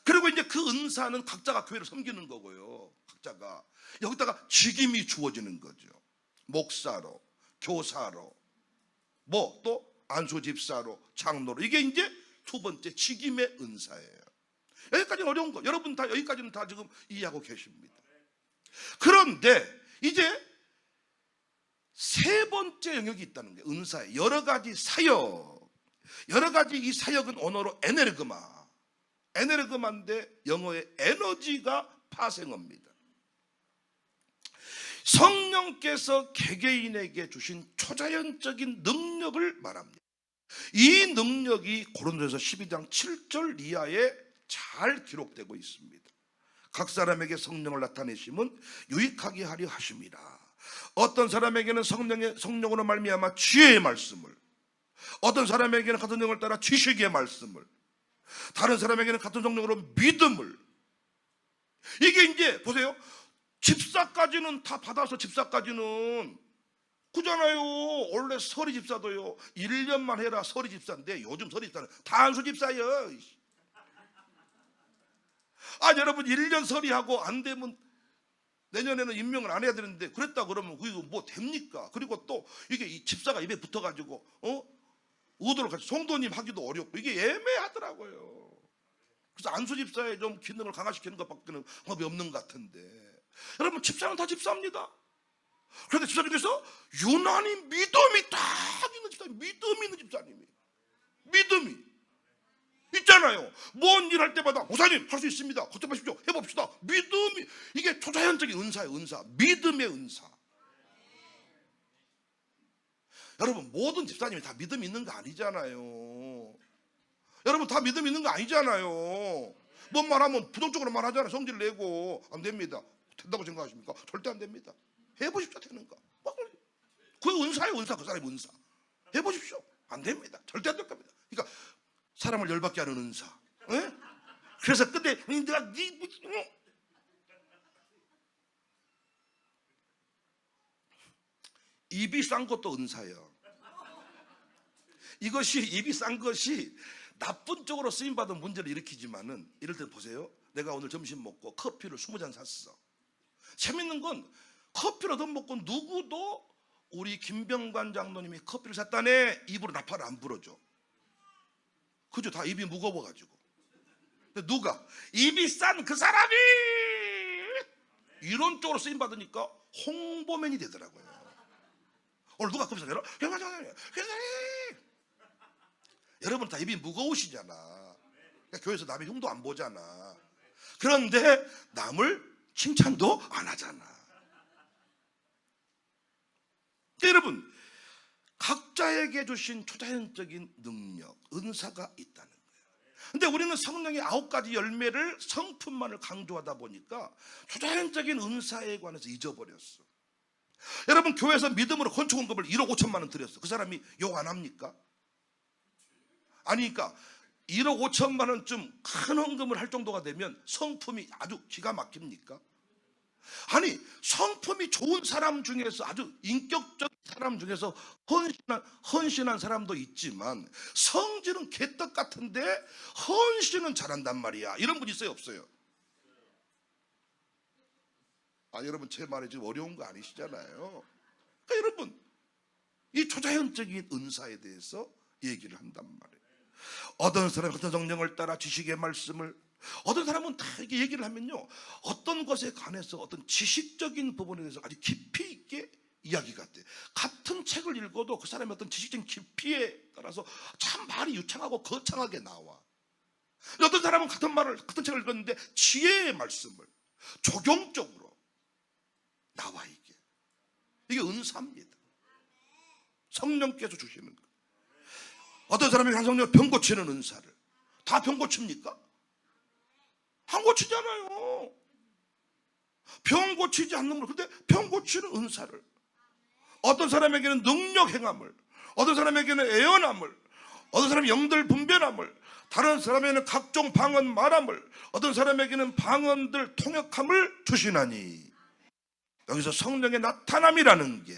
그리고 이제 그 은사는 각자가 교회를 섬기는 거고요. 각자가 여기다가 직임이 주어지는 거죠. 목사로, 교사로, 뭐 또 안수집사로, 장로로. 이게 이제 두 번째 직임의 은사예요. 여기까지는 어려운 거. 여러분 다 여기까지는 다 지금 이해하고 계십니다. 그런데 이제 세 번째 영역이 있다는 게 은사의 여러 가지 사역. 여러 가지 이 사역은 언어로 에네르그마인데 영어의 에너지가 파생어입니다. 성령께서 개개인에게 주신 초자연적인 능력을 말합니다. 이 능력이 고린도전서 12장 7절 이하에 잘 기록되고 있습니다. 각 사람에게 성령을 나타내심은 유익하게 하려 하심이라. 어떤 사람에게는 성령으로 말미암아 지혜의 말씀을, 어떤 사람에게는 같은 성령을 따라 지식의 말씀을, 다른 사람에게는 같은 성령으로 믿음을, 이게 이제 보세요. 집사까지는 다 받아서 집사까지는 그잖아요. 원래 서리 집사도요 1년만 해라 서리 집사인데 요즘 서리 집사는 단수 집사예요. 아 여러분 1년 서리하고 안 되면 내년에는 임명을 안 해야 되는데 그랬다 그러면 이거 뭐 됩니까? 그리고 또 이게 이 집사가 입에 붙어가지고 의도를 같이 성도님 하기도 어렵고 이게 애매하더라고요. 그래서 안수 집사의 좀 기능을 강화시키는 것밖에는 방법이 없는 것 같은데 여러분 집사는 다 집사입니다. 그런데 집사 중에서 유난히 믿음이 딱 있는 집사님, 믿음이 있는 집사님이 믿음이 있잖아요. 뭔 일 할 때마다 목사님 할 수 있습니다. 걱정 마십시오. 해봅시다. 믿음이 이게 초자연적인 은사예요. 은사, 믿음의 은사. 여러분 모든 집사님이 다 믿음이 있는 거 아니잖아요. 여러분 다 믿음이 있는 거 아니잖아요. 뭔 말하면 부정적으로 말하잖아요. 성질 내고 안 됩니다. 된다고 생각하십니까? 절대 안 됩니다. 해보십시오. 되는 거. 그 은사예요. 은사. 그 사람의 은사. 해보십시오. 안 됩니다. 절대 안 될 겁니다. 그러니까 사람을 열받게 하는 은사. 에? 그래서 근데 내가 입이 싼 것도 은사예요. 이것이 입이 싼 것이 나쁜 쪽으로 쓰임받은 문제를 일으키지만은 이럴 때 보세요. 내가 오늘 점심 먹고 커피를 20잔 샀어. 재밌는 건 커피를 얻어먹고 누구도 우리 김병관 장로님이 커피를 샀다네 입으로 나팔을 안 불어줘. 그죠? 다 입이 무거워가지고. 근데 누가? 입이 싼 그 사람이 이런 쪽으로 쓰임받으니까 홍보맨이 되더라고요. 오늘 누가 커피 사잖아? 여러분 다 입이 무거우시잖아. 그러니까 교회에서 남의 흉도 안 보잖아. 그런데 남을 칭찬도 안 하잖아. 여러분 각자에게 주신 초자연적인 능력, 은사가 있다는 거예요. 근데 우리는 성령의 9가지 열매를 성품만을 강조하다 보니까 초자연적인 은사에 관해서 잊어버렸어. 여러분 교회에서 믿음으로 건축원금을 1억 5천만 원 드렸어. 그 사람이 욕 안 합니까? 아니니까 1억 5천만 원쯤 큰 헌금을 할 정도가 되면 성품이 아주 기가 막힙니까? 아니 성품이 좋은 사람 중에서 아주 인격적인 사람 중에서 헌신한 사람도 있지만 성질은 개떡 같은데 헌신은 잘한단 말이야. 이런 분 있어요? 없어요? 아 여러분 제 말이 지금 어려운 거 아니시잖아요. 그러니까 여러분 이 초자연적인 은사에 대해서 얘기를 한단 말이에요. 어떤 사람은 어떤 성령을 따라 지식의 말씀을, 어떤 사람은 다 이렇게 얘기를 하면요 어떤 것에 관해서 어떤 지식적인 부분에 대해서 아주 깊이 있게 이야기가 돼. 같은 책을 읽어도 그 사람의 어떤 지식적인 깊이에 따라서 참 말이 유창하고 거창하게 나와. 어떤 사람은 같은 책을 읽었는데 지혜의 말씀을 적용적으로 나와. 이게 은사입니다. 성령께서 주시는 거. 어떤 사람이 한 성령 병 고치는 은사를 다 병 고칩니까? 안 고치잖아요. 병 고치지 않는 걸. 근데 병 고치는 은사를, 어떤 사람에게는 능력 행함을, 어떤 사람에게는 애언함을, 어떤 사람이 영들 분별함을, 다른 사람에게는 각종 방언 말함을, 어떤 사람에게는 방언들 통역함을 주시나니. 여기서 성령의 나타남이라는 게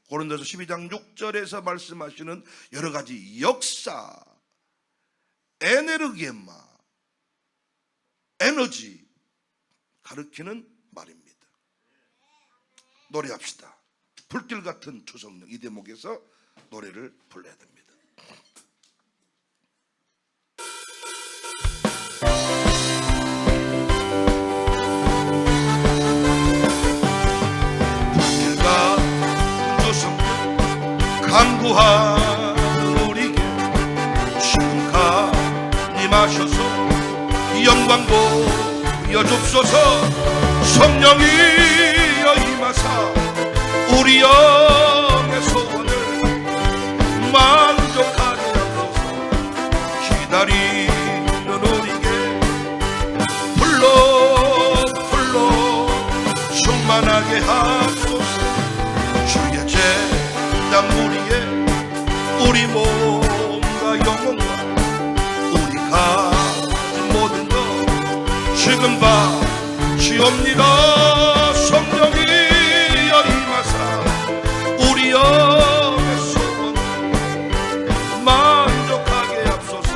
고린도서 12장 6절에서 말씀하시는 여러 가지 역사, 에네르게마, 에너지 가르치는 말입니다. 노래합시다. 불길 같은 주성령, 이 대목에서 노래를 불러야 됩니다. 불길 같은 주성령 간구하는 우리에게 시금가 임하셔서 영광 보여줍소서. 성령이여 임하사 우리 영의 소원을 만족하게 하소서. 기다리는 우리에게 불러 충만하게 하소서. 주의 제단 무리에 우리 몸과 영혼과 우리 가진 모든 것 지금 봐 주옵니다. 성령이 임하사 우리 영의 소원 만족하게 하소서.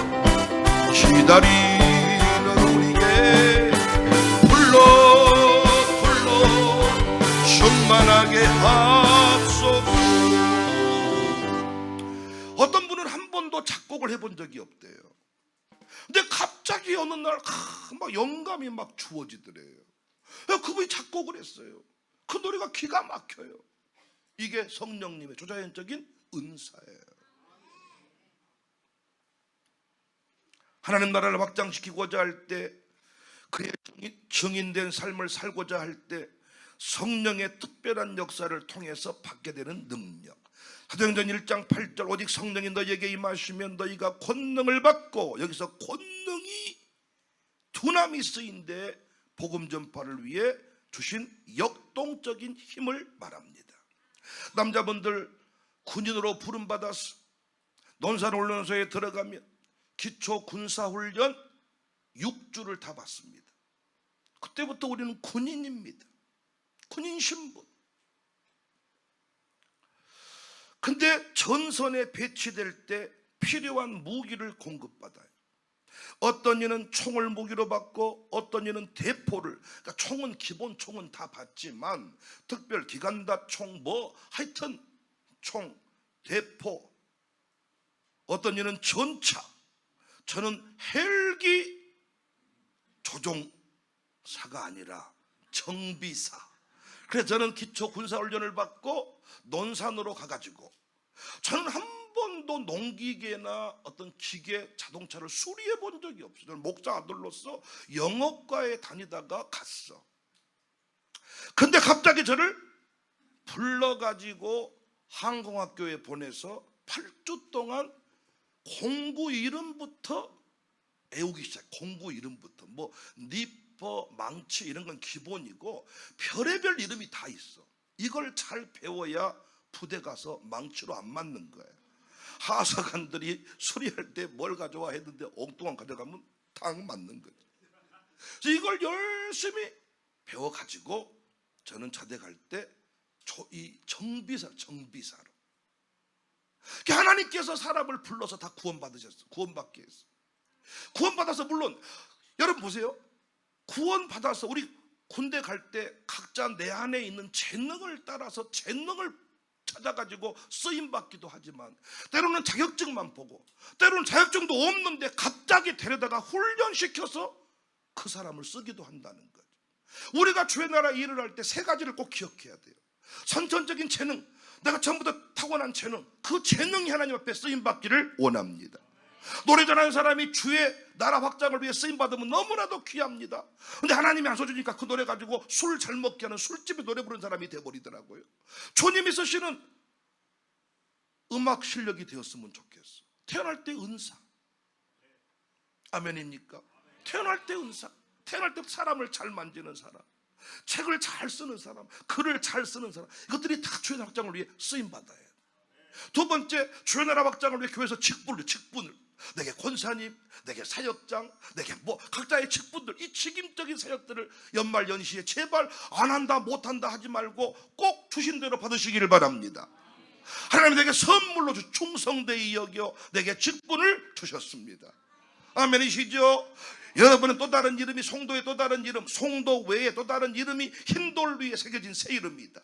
기다리는 우리에게 불러 충만하게 하소서. 어떤 분은 한 번도 작곡을 해본 적이 없대요. 근데 갑자기 어느 날 막 영감이 막 주어지더래요. 그분이 작곡을 했어요. 그 노래가 기가 막혀요. 이게 성령님의 조자연적인 은사예요. 하나님 나라를 확장시키고자 할 때, 그의 증인된 삶을 살고자 할 때 성령의 특별한 역사를 통해서 받게 되는 능력. 사도행전 1장 8절 오직 성령이 너희에게 임하시면 너희가 권능을 받고, 여기서 권능이 두나미 쓰인데 복음 전파를 위해 주신 역동적인 힘을 말합니다. 남자분들 군인으로 부름받아서 논산훈련소에 들어가면 기초 군사훈련 6주를 다 받습니다. 그때부터 우리는 군인입니다. 군인 신분. 근데 전선에 배치될 때 필요한 무기를 공급받아요. 어떤 이는 총을 무기로 받고 어떤 이는 대포를, 그러니까 총은 기본 총은 다 받지만 특별 기관다 총 하여튼 총, 대포, 어떤 이는 전차, 저는 헬기 조종사가 아니라 정비사. 그래서 저는 기초 군사훈련을 받고 논산으로 가가지고 저는 한 번도 농기계나 어떤 기계, 자동차를 수리해 본 적이 없어요. 저는 목사 아들로서 영업과에 다니다가 갔어. 근데 갑자기 저를 불러가지고 항공학교에 보내서 8주 동안 공구 이름부터 애우기 시작. 공구 이름부터 니퍼, 망치 이런 건 기본이고 별의별 이름이 다 있어. 이걸 잘 배워야 부대 가서 망치로 안 맞는 거예요. 하사관들이 수리할 때 뭘 가져와 했는데 엉뚱한 가져가면 딱 맞는 거죠. 그래서 이걸 열심히 배워가지고 저는 자대 갈 때 이 정비사로 하나님께서 사람을 불러서 다 구원받으셨어. 구원받게 했어. 구원받아서 물론 여러분 보세요. 구원받아서 우리 군대 갈 때 각자 내 안에 있는 재능을 따라서 재능을 찾아가지고 쓰임받기도 하지만 때로는 자격증만 보고 때로는 자격증도 없는데 갑자기 데려다가 훈련시켜서 그 사람을 쓰기도 한다는 거죠. 우리가 주의 나라 일을 할 때 세 가지를 꼭 기억해야 돼요. 선천적인 재능, 내가 전부 다 타고난 재능, 그 재능이 하나님 앞에 쓰임받기를 원합니다. 노래 잘하는 사람이 주의 나라 확장을 위해 쓰임받으면 너무나도 귀합니다. 근데 하나님이 안 써주니까 그 노래 가지고 술 잘 먹게 하는 술집에 노래 부르는 사람이 돼버리더라고요. 주님이 쓰시는 음악 실력이 되었으면 좋겠어. 태어날 때 은사. 아멘입니까? 태어날 때 은사. 태어날 때 사람을 잘 만지는 사람, 책을 잘 쓰는 사람, 글을 잘 쓰는 사람, 이것들이 다 주의 나라 확장을 위해 쓰임받아야 해요. 두 번째, 주의 나라 확장을 위해 교회에서 직분을 내게 권사님, 내게 사역장, 내게 각자의 직분들, 이 책임적인 사역들을 연말 연시에 제발 안 한다 못한다 하지 말고 꼭 주신 대로 받으시기를 바랍니다. 하나님이 내게 선물로 충성되이 여겨 내게 직분을 주셨습니다. 아멘이시죠? 여러분은 또 다른 이름이, 송도의 또 다른 이름, 송도 외에 또 다른 이름이 흰돌 위에 새겨진 새 이름입니다.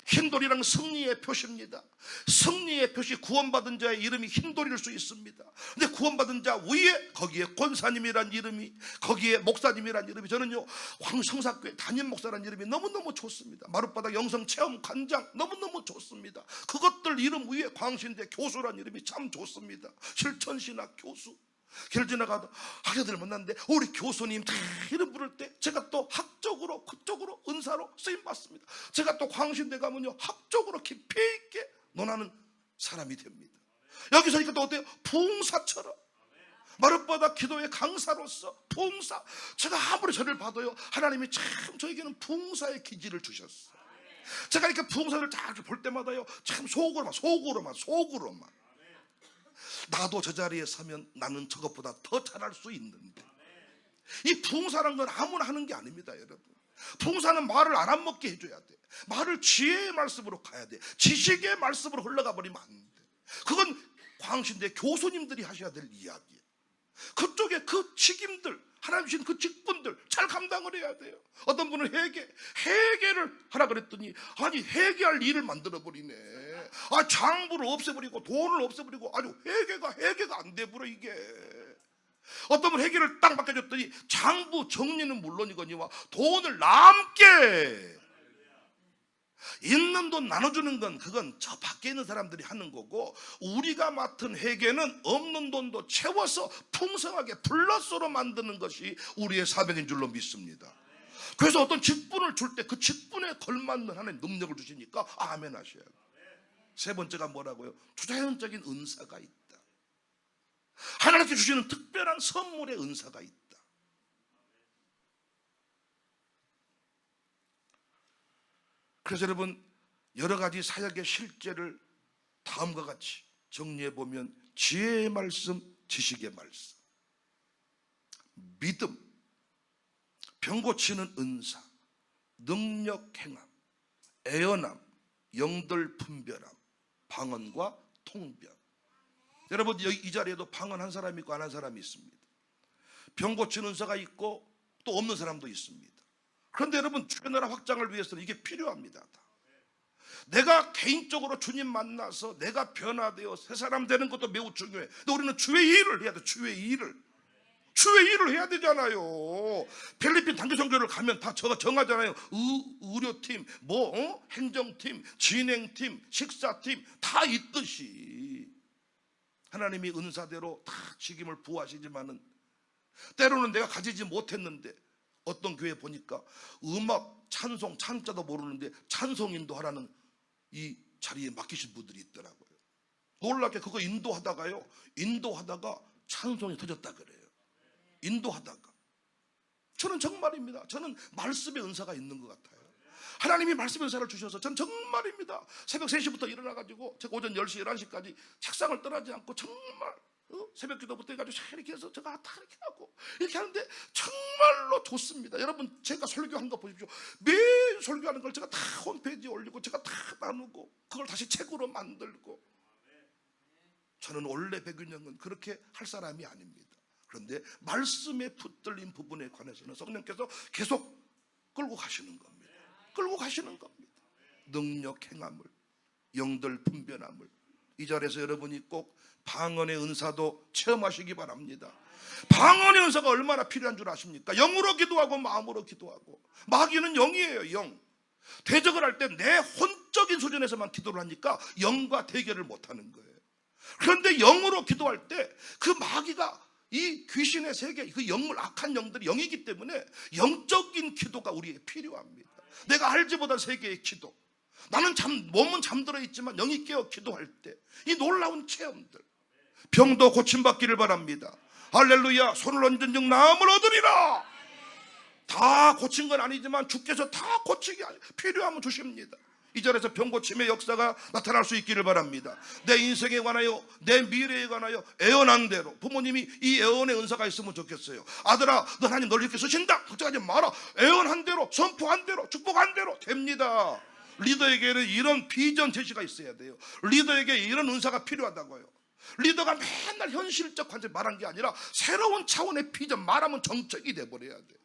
흰돌이란 승리의 표시입니다. 승리의 표시, 구원받은 자의 이름이 흰돌일 수 있습니다. 근데 구원받은 자 위에 거기에 권사님이란 이름이, 거기에 목사님이란 이름이, 저는요 황성사교회 담임 목사란 이름이 너무너무 좋습니다. 마룻바닥 영성체험 관장 너무너무 좋습니다. 그것들 이름 위에 광신대 교수란 이름이 참 좋습니다. 실천신학 교수. 길 지나가다 학자들 만났는데 우리 교수님 다 이름 부를 때 제가 또 학적으로 그쪽으로 은사로 쓰임받습니다. 제가 또 광신대 가면요 학적으로 깊이 있게 논하는 사람이 됩니다. 여기서 또 어때요? 부흥사처럼 마룻바닥 기도의 강사로서 부흥사. 제가 아무리 저를 봐도요 하나님이 참 저에게는 부흥사의 기질을 주셨어요. 제가 이렇게 부흥사를 잘 볼 때마다요 참 속으로만 나도 저 자리에 서면 나는 저것보다 더 잘할 수 있는데, 이 부흥사라는 건 아무나 하는 게 아닙니다. 여러분, 풍사는 말을 안 먹게 해줘야 돼. 말을 지혜의 말씀으로 가야 돼. 지식의 말씀으로 흘러가 버리면 안 돼. 그건 광신대 교수님들이 하셔야 될 이야기예요. 그쪽에 그 책임들, 하나님 주신 그 직분들 잘 감당을 해야 돼요. 어떤 분은 회계를 하라 그랬더니 아니 회계할 일을 만들어버리네. 장부를 없애버리고 돈을 없애버리고 아주 회계가 안 돼버려 이게. 어떤 분 회계를 딱 맡겨줬더니 장부 정리는 물론이거니와 돈을 남게 있는 돈 나눠주는 건 그건 저 밖에 있는 사람들이 하는 거고, 우리가 맡은 회계는 없는 돈도 채워서 풍성하게 플러스로 만드는 것이 우리의 사명인 줄로 믿습니다. 그래서 어떤 직분을 줄 때 그 직분에 걸맞는 하나님 능력을 주시니까 아멘 하셔야 돼요. 세 번째가 뭐라고요? 초자연적인 은사가 있다. 하나님께 주시는 특별한 선물의 은사가 있다. 그래서 여러분, 여러 가지 사역의 실제를 다음과 같이 정리해 보면 지혜의 말씀, 지식의 말씀, 믿음, 병 고치는 은사, 능력 행함, 애언함, 영들 분별함, 방언과 통변. 여러분, 여기 이 자리에도 방언 한 사람이 있고 안 한 사람이 있습니다. 병 고치는 은사가 있고 또 없는 사람도 있습니다. 그런데 여러분, 주의 나라 확장을 위해서는 이게 필요합니다. 내가 개인적으로 주님 만나서 내가 변화되어 새 사람 되는 것도 매우 중요해. 근데 우리는 주의 일을 해야 돼. 주의 일을 해야 되잖아요. 필리핀 단기선교를 가면 다 정하잖아요. 의료팀, 행정팀, 진행팀, 식사팀 다 있듯이 하나님이 은사대로 다 직임을 부하시지만은 때로는 내가 가지지 못했는데, 어떤 교회 보니까 음악, 찬송, 찬자도 모르는데 찬송인도 하라는 이 자리에 맡기신 분들이 있더라고요. 놀랍게 그거 인도하다가 찬송이 터졌다 그래요. 인도하다가. 저는 정말입니다. 저는 말씀의 은사가 있는 것 같아요. 하나님이 말씀의 은사를 주셔서 저는 정말입니다. 새벽 3시부터 일어나가지고 제가 오전 10시, 11시까지 책상을 떠나지 않고 정말 새벽 기도부터 해가지고 이렇게 해서 제가 다 이렇게 하고 이렇게 하는데 정말로 좋습니다. 여러분, 제가 설교한 거 보십시오. 매일 설교하는 걸 제가 다 홈페이지에 올리고 제가 다 나누고 그걸 다시 책으로 만들고. 저는 원래 백윤영은 그렇게 할 사람이 아닙니다. 그런데 말씀에 붙들린 부분에 관해서는 성령께서 계속 끌고 가시는 겁니다. 능력 행함을, 영들 분별함을. 이 자리에서 여러분이 꼭 방언의 은사도 체험하시기 바랍니다. 방언의 은사가 얼마나 필요한 줄 아십니까? 영으로 기도하고 마음으로 기도하고. 마귀는 영이에요. 영. 대적을 할 때 내 혼적인 수준에서만 기도를 하니까 영과 대결을 못하는 거예요. 그런데 영으로 기도할 때 그 마귀가 이 귀신의 세계, 그 영물, 악한 영들이 영이기 때문에 영적인 기도가 우리에게 필요합니다. 내가 알지 못한 세계의 기도. 나는 몸은 잠들어 있지만 영이 깨어 기도할 때 이 놀라운 체험들, 병도 고침받기를 바랍니다. 할렐루야. 손을 얹은 즉 나음을 얻으리라. 다 고친 건 아니지만 주께서 다 고치게 필요하면 주십니다. 이 자리에서 병 고침의 역사가 나타날 수 있기를 바랍니다. 내 인생에 관하여, 내 미래에 관하여 애언한 대로, 부모님이 이 애언의 은사가 있으면 좋겠어요. 아들아, 너 하나님 널 이렇게 쓰신다, 걱정하지 마라. 애언한 대로, 선포한 대로, 축복한 대로 됩니다. 리더에게는 이런 비전 제시가 있어야 돼요. 리더에게 이런 은사가 필요하다고요. 리더가 맨날 현실적 관점 말한 게 아니라 새로운 차원의 비전, 말하면 정책이 돼버려야 돼.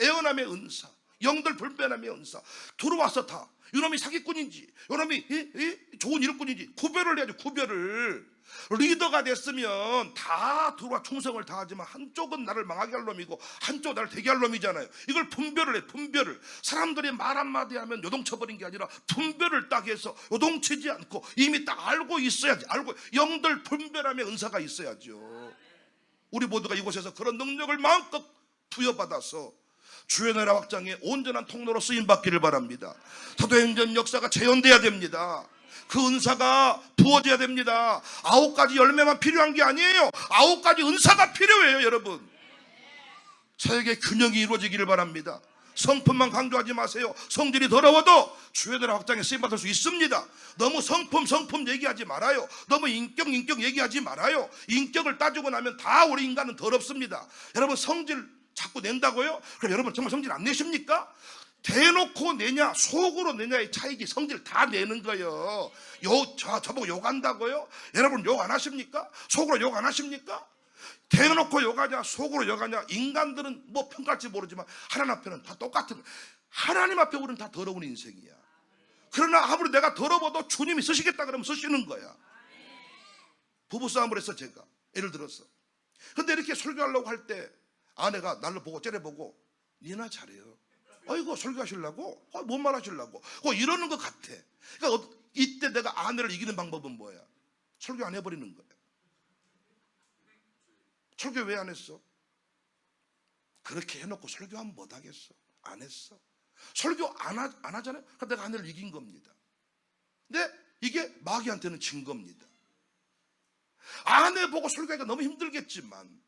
애언함의 은사, 영들 불변함의 은사. 들어와서 다 이놈이 사기꾼인지 이놈이 좋은 일꾼인지 구별을 해야죠. 구별을. 리더가 됐으면 다 들어와 충성을 다하지만 한쪽은 나를 망하게 할 놈이고 한쪽은 나를 되게 할 놈이잖아요. 이걸 분별을 해. 분별을. 사람들이 말 한마디 하면 요동쳐버린 게 아니라 분별을 딱 해서 요동치지 않고 이미 딱 알고 있어야지. 알고, 영들 분별함의 은사가 있어야죠. 우리 모두가 이곳에서 그런 능력을 마음껏 부여받아서 주의 나라 확장의 온전한 통로로 쓰임받기를 바랍니다. 사도행전 역사가 재현돼야 됩니다. 그 은사가 부어져야 됩니다. 9가지 열매만 필요한 게 아니에요. 9가지 은사가 필요해요. 여러분, 사역의 균형이 이루어지기를 바랍니다. 성품만 강조하지 마세요. 성질이 더러워도 주의 나라 확장에 쓰임받을 수 있습니다. 너무 성품 얘기하지 말아요. 너무 인격 얘기하지 말아요. 인격을 따지고 나면 다 우리 인간은 더럽습니다. 여러분, 성질 자꾸 낸다고요? 그럼 여러분 정말 성질 안 내십니까? 대놓고 내냐 속으로 내냐의 차이지. 성질 다 내는 거예요. 저보고 욕한다고요? 여러분 욕 안 하십니까? 속으로 욕 안 하십니까? 대놓고 욕하냐 속으로 욕하냐. 인간들은 뭐 평가할지 모르지만 하나님 앞에는 다 똑같은, 하나님 앞에 우리는 다 더러운 인생이야. 그러나 아무리 내가 더러워도 주님이 쓰시겠다 그러면 쓰시는 거야. 부부싸움을 했어 제가. 예를 들어서. 근데 이렇게 설교하려고 할 때 아내가 나를 보고 째려보고 니나 잘해요. 아이고 설교하시려고? 뭔 말 하시려고? 이러는 것 같아. 그러니까 이때 내가 아내를 이기는 방법은 뭐야? 설교 안 해버리는 거야. 설교 왜 안 했어? 그렇게 해놓고 설교하면 못하겠어. 안 했어. 설교 안 하잖아요. 그러니까 내가 아내를 이긴 겁니다. 근데 이게 마귀한테는 진 겁니다. 아내 보고 설교하기가 너무 힘들겠지만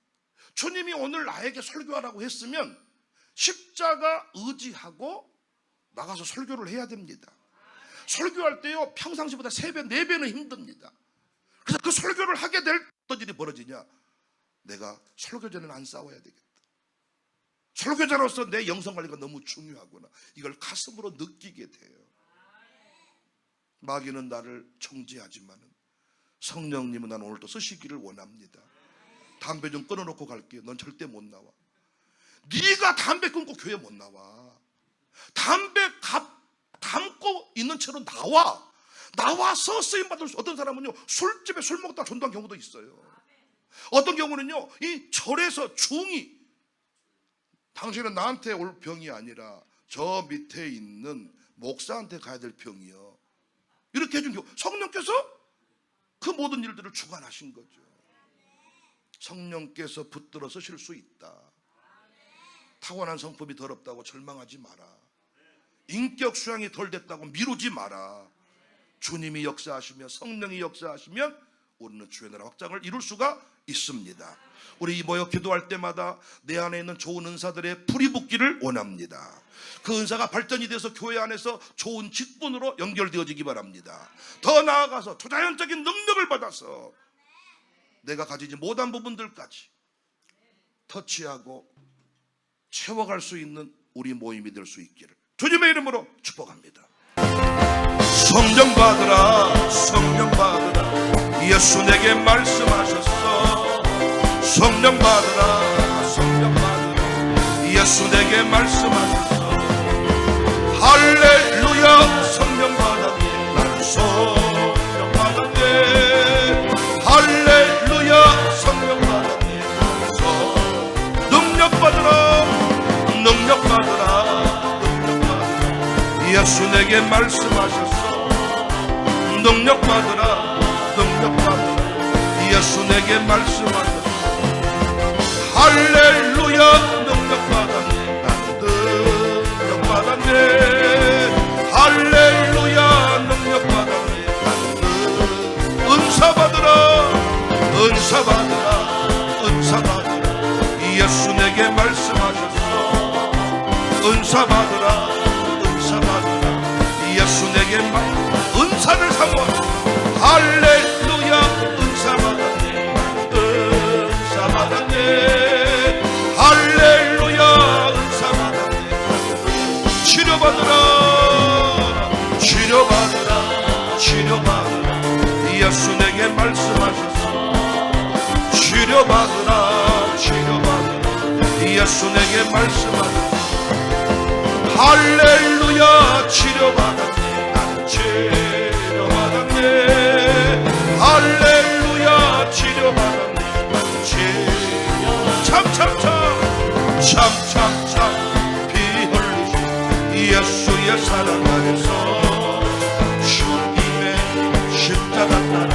주님이 오늘 나에게 설교하라고 했으면 십자가 의지하고 나가서 설교를 해야 됩니다. 설교할 때요 평상시보다 3배 4배는 힘듭니다. 그래서 그 설교를 하게 될 어떤 일이 벌어지냐, 내가 설교자는 안 싸워야 되겠다. 설교자로서 내 영성관리가 너무 중요하구나, 이걸 가슴으로 느끼게 돼요. 마귀는 나를 정죄하지만 성령님은 난 오늘도 쓰시기를 원합니다. 담배 좀 끊어놓고 갈게요. 넌 절대 못 나와. 네가 담배 끊고 교회 못 나와. 담배 담고 있는 채로 나와서 쓰임받을 수. 어떤 사람은요 술집에 술 먹다가 전도한 경우도 있어요. 어떤 경우는요 이 절에서 중이, 당신은 나한테 올 병이 아니라 저 밑에 있는 목사한테 가야 될 병이요, 이렇게 해준 경우. 성령께서 그 모든 일들을 주관하신 거죠. 성령께서 붙들어 쓰실 수 있다. 타고난 성품이 더럽다고 절망하지 마라. 인격 수양이 덜 됐다고 미루지 마라. 주님이 역사하시며 성령이 역사하시면 우리는 주의 나라 확장을 이룰 수가 있습니다. 우리 모여 기도할 때마다 내 안에 있는 좋은 은사들의 불이 붙기를 원합니다. 그 은사가 발전이 돼서 교회 안에서 좋은 직분으로 연결되어지기 바랍니다. 더 나아가서 초자연적인 능력을 받아서 내가 가지지 못한 부분들까지 터치하고 채워갈 수 있는 우리 모임이 될 수 있기를 주님의 이름으로 축복합니다. 성령 받으라, 성령 받으라. 예수 내게 말씀하셨어. 성령 받으라, 성령 받으라. 예수 내게 말씀하셨어. 할렐루야. 성령 받았네. 나는 성령 받았네. 할렐루야. 성령 받았네. 능력 받으라, 능력 받으라, 능력 받으라. 예수 내게 말씀하셨어. 능력 받으라, 능력 받으라. 예수 내게 말씀하셨어. 할렐루야. 능력 받았네. 나는 능력 받았네. 할렐루야. 능력 받았네. 나는 은사 받으라, 은사 받으라, 은사 받으라. 예수 내게 말씀하셨어. 은사 받으라, 은사 받으라. 예수 내게 은사를 사모하라. 할렐루야. 은사 받았네. 은사 받았네. 할렐루야. 은사 받았네. 치료받으라, 치료받으라, 치료받으라. 예수 내게 말씀하셨어. 치료받으라, 치료받으라. 예수 내게 말씀하셨어. 할렐루야. 치료받았네. 나는 치료받았네. 할렐루야. 치료받았네. 나는 참참참 피 흘리신 예수의 사랑 안에서 주님의 십자가 따라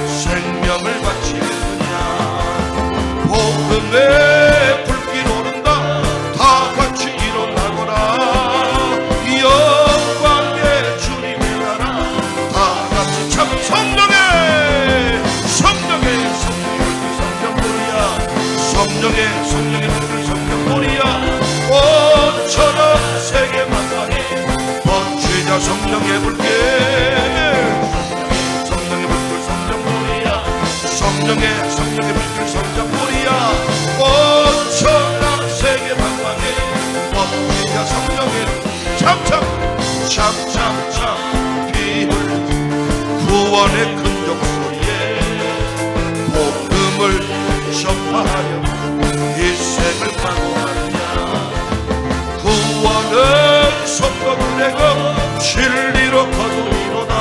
생명을 바치겠느냐. 복음의 불길 오른다. 다 같이 일어나거라. 영광의 주님의 나라. 다 같이 참 성령의 불길 성령놀이야. 오천억 세계 만방에 번지자 성령의 불길. 성령의 불길 성령놀이야. 성령의 불길 성령놀이야. 오천억 세계 만방에 번지자 성령의 참참참 피 흘린 구원의 큰 독소리에 복음을 전파하여 일생을 만나냐. 구원은 속도그레고 진리로 거두리로다.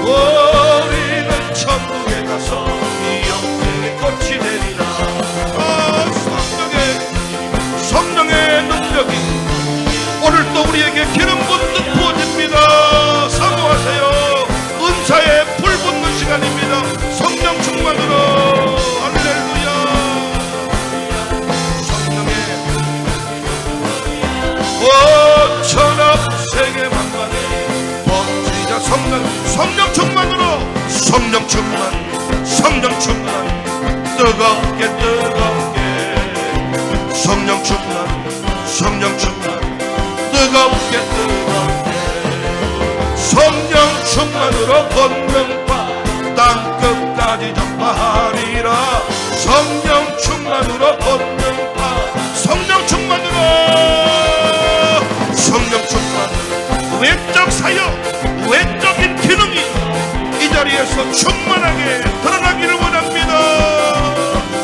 우리는 천국에 가서 이 영생의 꽃이 되리라. 성령의 능력이 오늘도 우리에게 기름 붓듯 부어집니다. 사모하세요. 은사에 불 붙는 시간입니다. 성령 충만으로. 할렐루야. 성령의 천하 세계 만방에 번지자 성령 충만으로. 성령 충만 뜨겁게 성령 충만 뜨겁게 성령 충만으로 권능과 땅끝까지 전파하리라. 성령 충만으로 권능과 성령 충만으로 외적 사역 외적인 기능이 이 자리에서 충만하게 드러나기를 원합니다.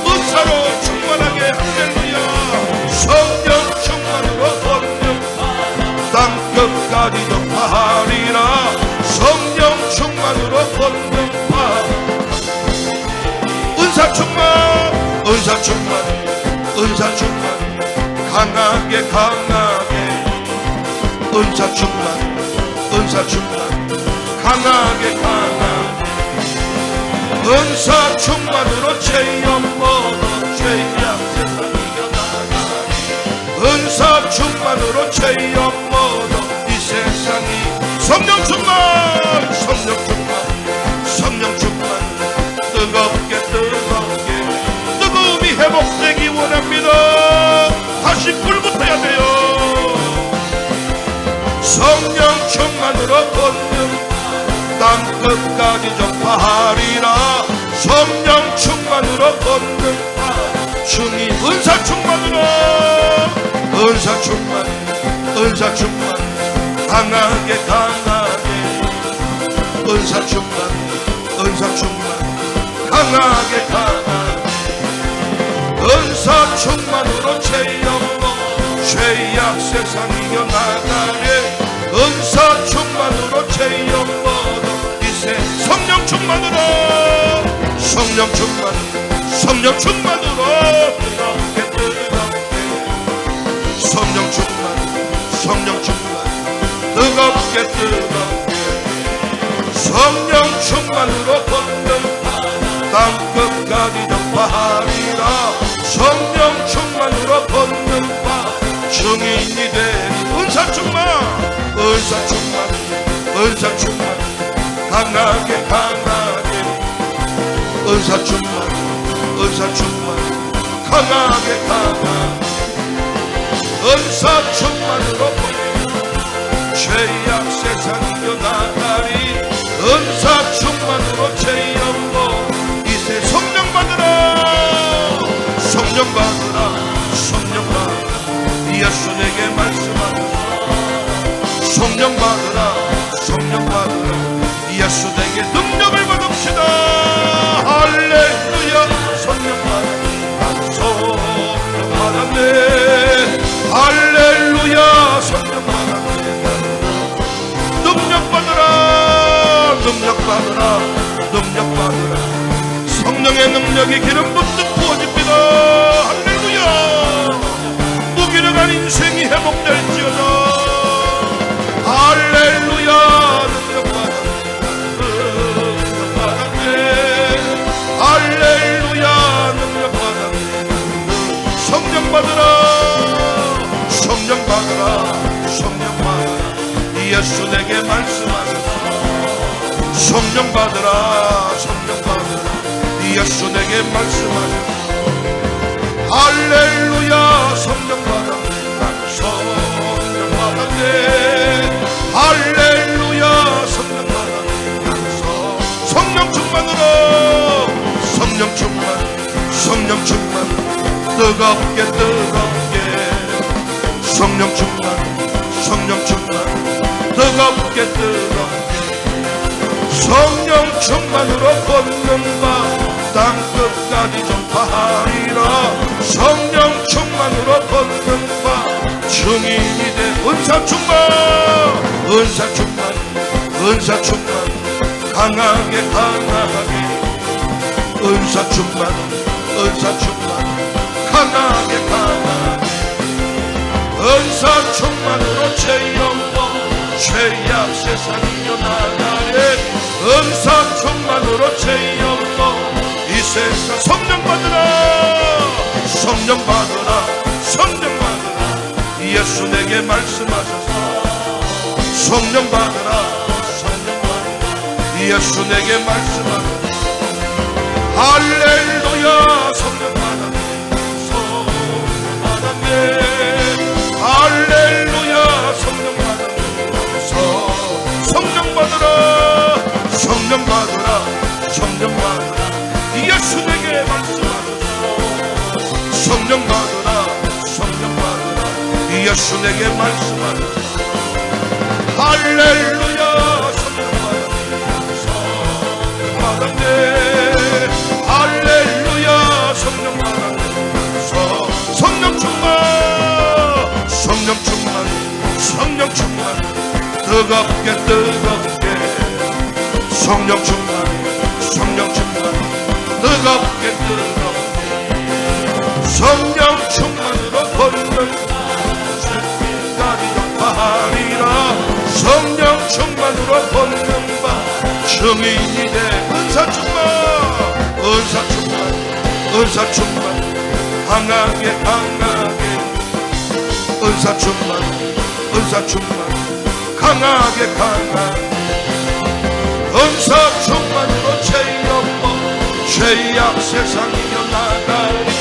은사로 충만하게. 할렐루야. 성령 충만으로 권능 땅끝까지 전파하리라. 성령 충만으로 권능파 은사 충만 강하게 은사 충만 강하게 은사 충만으로 체험 모든 죄악 세상 이겨나가리. 은사 충만으로 체험 모든 이 세상이 성령 충만 뜨겁게 뜨거움이 회복되기 원합니다. 다시 불붙어야 돼요. 성령 충만으로 권능 땅끝까지 전파하리라. 성령 충만으로 권능파 증인 은사 충만으로 은사 충만 강하게 은사 충만 강하게 은사 충만으로 죄악 세상 이겨나가리. 은사 충만으로 이세 성령 충만으로 뜨겁게 성령 충만으로 땅끝까지 전파하리라. 성령 충만으로 증인이 되리. 은사 충만 강하게 은사 충만 강하게 은사 충만으로 죄악 세상 이겨나가리. 은사 충만으로 체험도 이세 성령 받으라. 예수 내게 말씀하소서. 성령 받으라. 예수 내게 능력을 받읍시다. 할렐루야. 성령 받았네. 할렐루야. 성령 받았네. 능력 받으라. 성령의 능력이 기름 붓듯 부어집니다. 할렐루야. 무기력한 인생이 회복될지어다. 할렐루야. 능력 받았네. 할렐루야. 능력 받았네. 성령 받으라. 예수 내게 말씀하소서. 성령 받으라. 예수 내게 말씀하소서. 할렐루야. 성령 받았네. 할렐루야. 성령 충만으로. 성령 충만 뜨겁게 성령 충만 뜨겁게 성령 충만으로 걷는 바 땅끝까지 전파하리라. 성령 충만으로 걷는 바 증인이 돼. 은사 충만, 은사 충만, 은사 충만, 강하게 강하게. 은사 충만, 은사 충만, 강하게 강하게. 은사 충만으로 죄영범 죄악 세상 이겨나가네. 은사 충만으로 죄영범 이 세상. 성령 받으라, 성령 받으라, 성령 받으라. 예수 내게 말씀하셔서 성령 받으라, 성령 받으라. 예수 내게 말씀하셔서 할렐루야. 성령 받았네, 성령 받았네. 할렐루야. 성령 받았네, 성령 받으라, 성령 받으라, 성령 받으라. 예수 내게 말씀하소서. 성령 받으라, 성령 받으라. 예수 내게 말씀하소서. 할렐루야. 성령 받았네, 할렐루야. 성령 받았네, 성령 충만, 성령 충만, 성령 충만. 뜨겁게 뜨겁게 성령 충만, 성령 충만. 뜨겁게 뜨겁게 성령 충만으로 걷는 새끼까지 전파하리라. 성령 충만으로 걷는 바 증인이 돼. 은사 충만, 은사 충만, 은사 충만, 강하게 강하게. 은사 충만, 은사 충만, 강하게 강하게. 은사 충만으로 죄 없고 죄악 세상 이겨나가리.